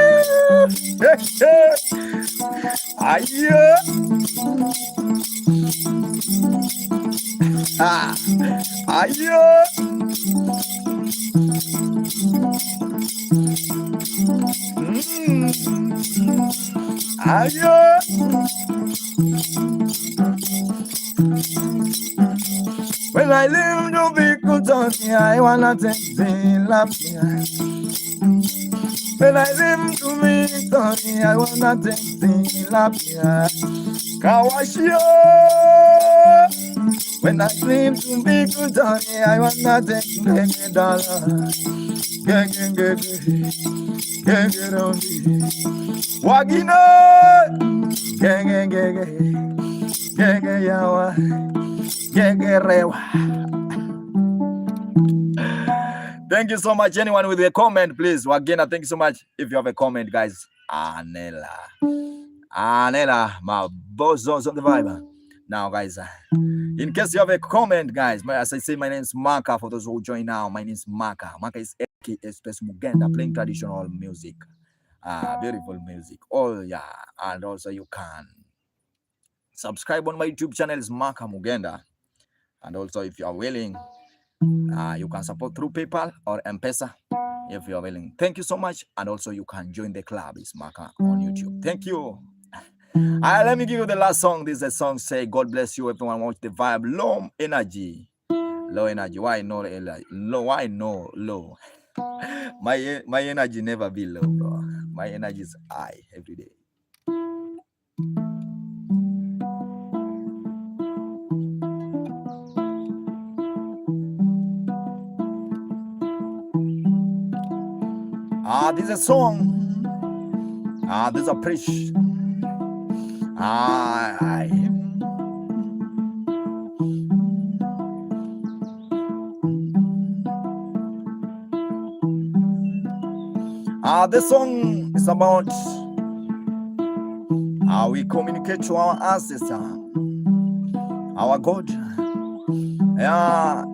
ayo. Ayo, Ayo. When I live to be good on me, I wanna take the love. When I live to be good on me, I wanna take the love. Kawashio. When I live to be good on me, I wanna take the dollar. Get on me. Wagino. Gege yawa. Gege rewa. Thank you so much. Anyone with a comment, please. Wagina, thank you so much. If you have a comment, guys. Anela, my boss on the vibe. Now, guys, in case you have a comment, guys, as I say, my name is Maka. For those who join now, my name is Maka. Maka is Express Mugenda, playing traditional music, beautiful music. Oh yeah, and also you can subscribe on my YouTube channel, is Maka Mugenda, and also if you are willing, you can support through PayPal or M-Pesa if you are willing. Thank you so much, and also you can join the club, is Maka on YouTube. Thank you. Let me give you the last song. This is a song say, God bless you. Everyone watch the vibe. Low energy. Low energy. Why no low? Why no low? My energy never be low, bro. My energy is high every day. This is a song. This is a preach. The song is about how we communicate to our ancestor, our God.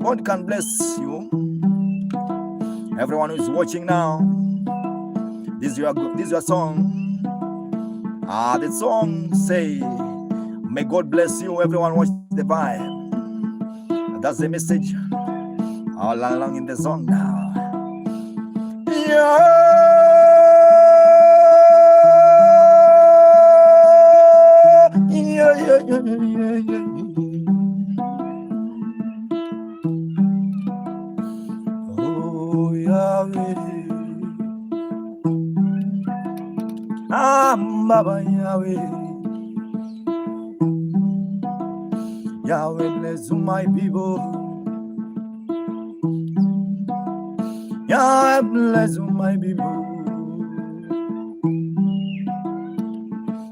God can bless you. Everyone who is watching now, this is your song. The song say, may God bless you. Everyone watch the vibe. That's the message all along in the song now. Yeah. Oh Yahweh, Baba Yahweh, Yahweh bless my people. Yahweh bless my people.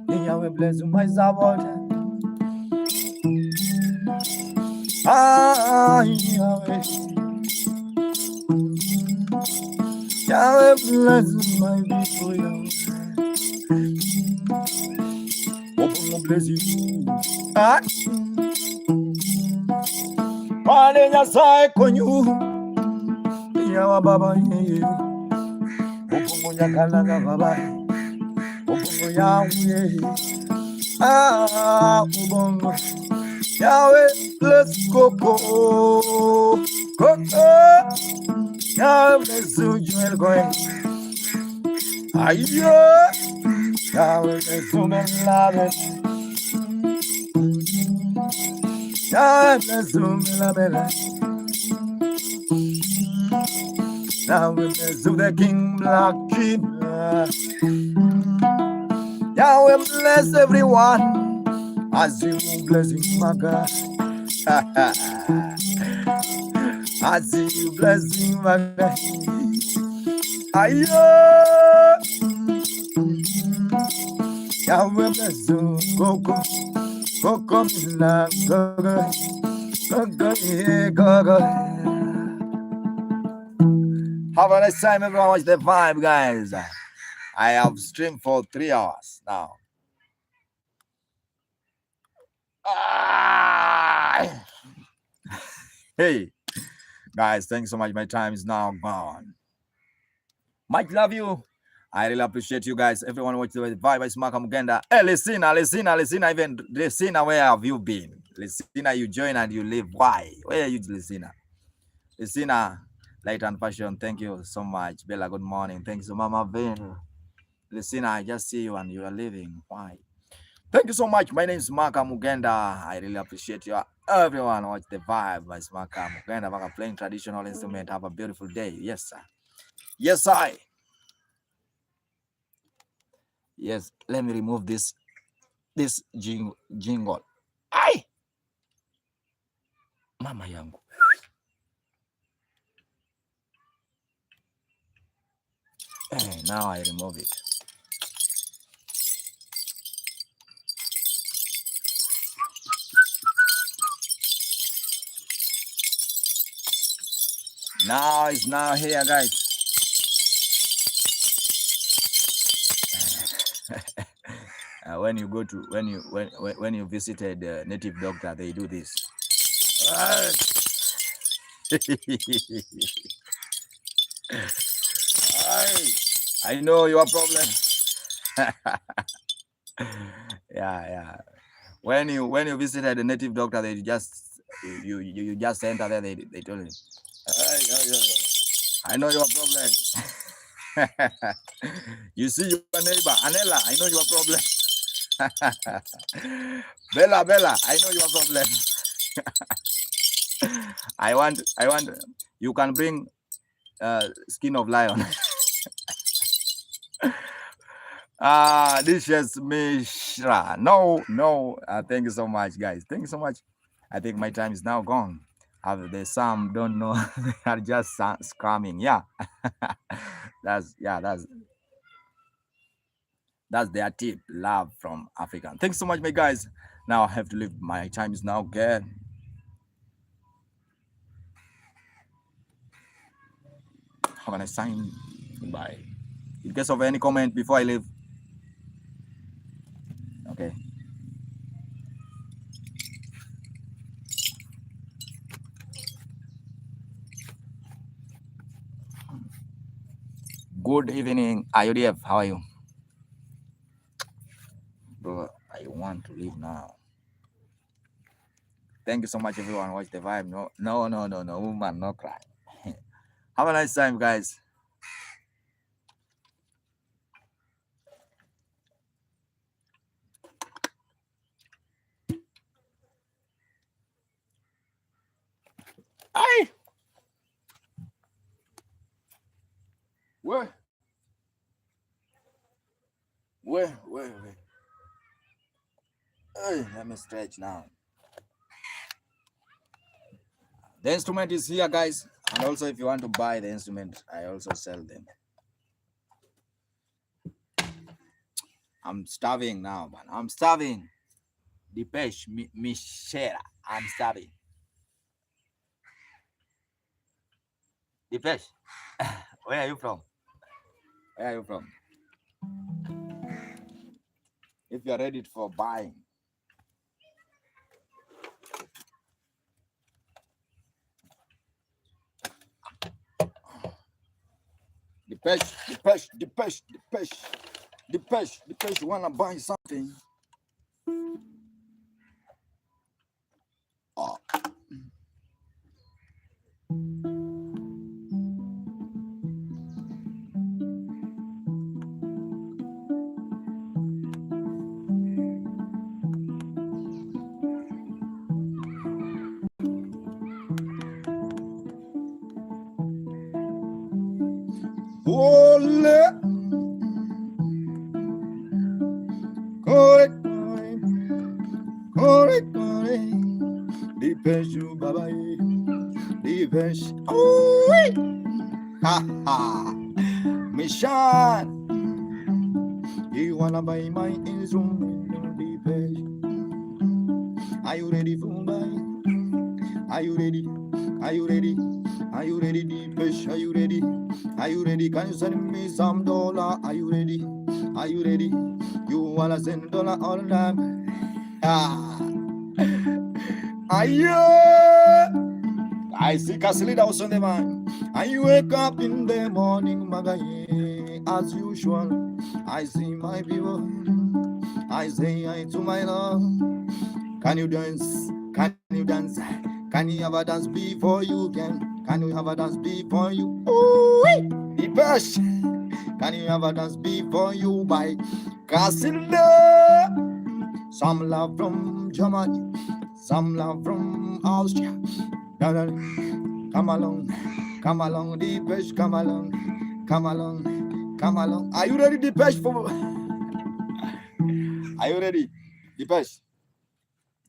Yahweh bless my Zabot. Yahweh. Yahweh bless my people. Yahweh bless you. Palenya sai konyu. Yawa baba ye. Opungu nyakala baba. Opungu Yahweh. Ubongo. Yahweh bless Coco. Coco. Yahweh bless you. You're going. Ayo. Yahweh bless you. Beloved. Yahweh bless you. Beloved. Yahweh bless you. The King Black Kid. Yahweh bless everyone as you blessing my God. As you blessing my God. Ayo. Yahweh bless you. Coco. Coco. Go. Have a nice time, everyone. Watch the vibe, guys. I have streamed for 3 hours now. Hey, guys, thanks so much. My time is now gone. Much love you. I really appreciate you guys. Everyone watch the vibe. It's Maka Mugenda. Hey, Lysina, even Lysina, where have you been? Lysina, you join and you leave. Why? Where are you, Lysina? Lysina, Light and Passion, thank you so much. Bella, good morning. Thanks to Mama Vin. Listen, I just see you and you are leaving. Why? Thank you so much. My name is Maka Mugenda. I really appreciate you. Everyone watch the vibe by Maka Mugenda. Maka playing traditional instrument. Have a beautiful day. Yes, sir. Yes, I. Yes. Let me remove this jingle. Ai! Mama yangu. Now I remove it. Now it's now here, guys. When you go to when you visited a native doctor, they do this. I know your problem. Yeah. When you visited a native doctor, they just you just enter there. They told you, I know your problem. You see your neighbor, Anela, I know your problem. Bella, I know your problem. I want, you can bring skin of lion. This is Mishra. No. Thank you so much, guys. Thank you so much. I think my time is now gone. There's some don't know. They are just scamming. Yeah. that's their tip. Love from Africa. Thanks so much, my guys. Now I have to leave. My time is now gone. Have a nice time. Goodbye. In case of any comment before I leave. Okay. Good evening, IODF. How are you? Bro, I want to leave now. Thank you so much, everyone. Watch the vibe. No, woman, no cry. Have a nice time, guys. Aye. Where? Hey, let me stretch now. The instrument is here, guys. And also, if you want to buy the instrument, I also sell them. I'm starving now, man. I'm starving. Depeche, Michelle. I'm starving. Depeche. Where are you from? If you're ready for buying. Depeche, you wanna buy something? Oh. Depeche. Oh, ha ha. Mission. You wanna buy my instrument? Depeche. Are you ready for buy? Are you ready? Depeche? Are you ready? Can you send me some dollar? Are you ready? You wanna send dollar all the time? I see Casilida was on the mind. I wake up in the morning, Magaye, as usual. I see my people. I say hi to my love. Can you dance? Can you have a dance before you can? Can you have a dance before you? Ooh, Depeche. Can you ever dance before you buy? Casilla. Some love from Germany, some love from Austria. Come along, Deepesh, come along, come along, come along. Are you ready, Deepesh? Are you ready, Deepesh?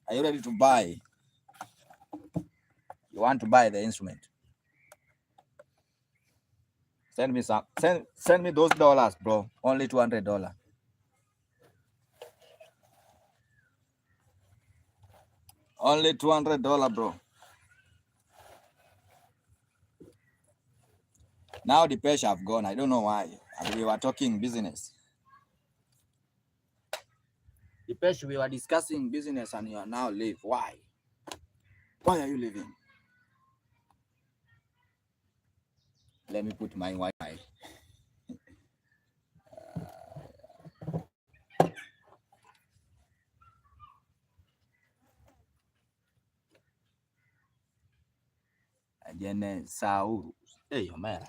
Are you ready to buy? You want to buy the instrument? Send me some. Send me those dollars, bro. Only $200. Only $200, bro. Now the page have gone. I don't know why. We were talking business. The page we were discussing business and you are now leave. Why? Why are you leaving? Let me put my Wi-Fi. And then Saul. Hey, man.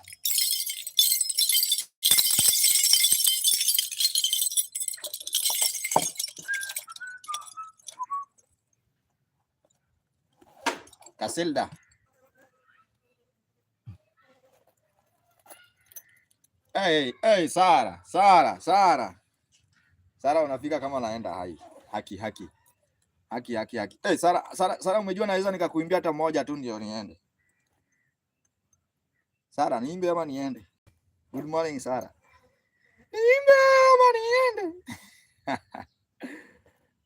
Casilda. Hey, Sara. Sara unafika kama naenda hai. Haki. Hey, Sara umejua naweza nikakuimbia hata moja tu ndio niende. Sara, niimbe ama niende? Good morning, Sara. Niimbe ama niende?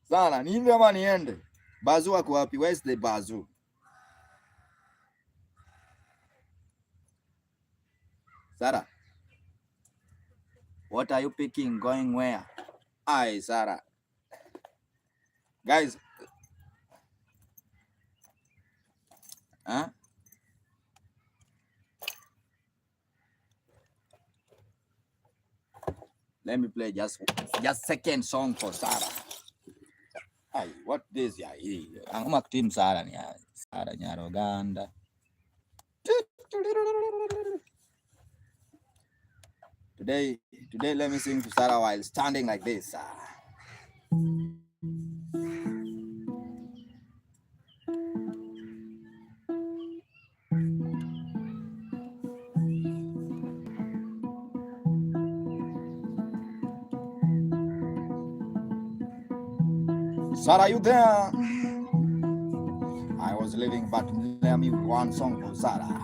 Sara, niimbe ama niende? Bazu ako wapi? Where's the Bazu? Sara. What are you picking? Going where? Aye, Sara. Guys. Huh? Let me play just second song for Sara. Aye, what this ya hii? Ang team Sara ni Sara Nyaroganda. Today let me sing to Sara while standing like this. Sara, you there? I was leaving, but let me one song for Sara.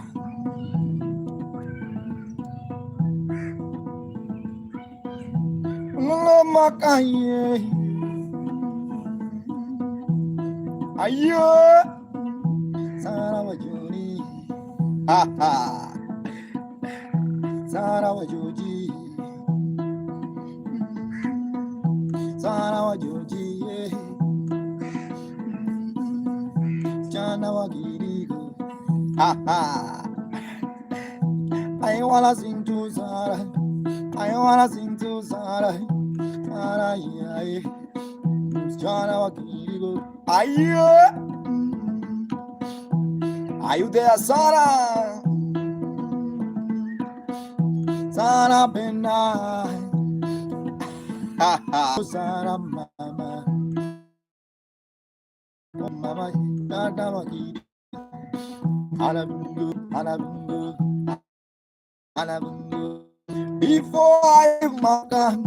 Ayo, Sara wajuni, ha ha. Sara wajuji, Sara wajuji, Jana wagirigo, ha ha. I wanna sing to Sara, Sara yeah, Jana wagirigo, ayo. Are you there, Sara? Sara Bena, Sara Mama, Mama, Dada Waki, Alabungu. Before I maka,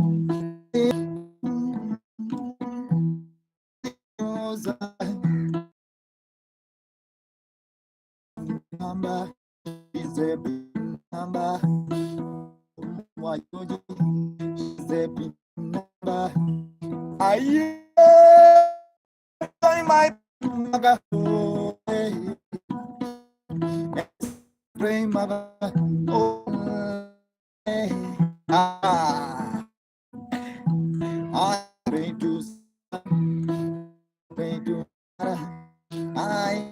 number is a big number. Why you is a big number? Are you my mother? Pray mother. Oh, I pray to I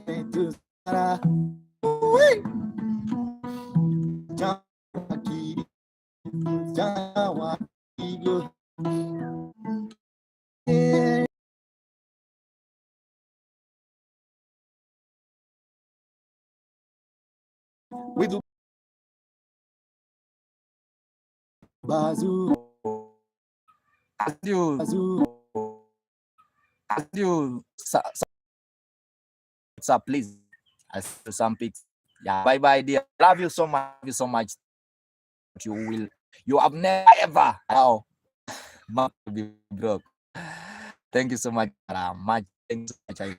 pray to Sarah. We do Bazoo. What's up, please? I see some pics. Yeah, bye bye, dear. Love you so much. Love you so much. You have never ever. Oh, mouth will be broke. Thank you so much. Much. Thank you so much. I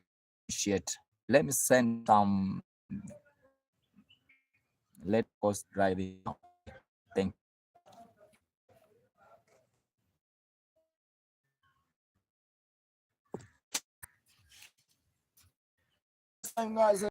appreciate. Let me send some. Let us driving. Thank you. Guys.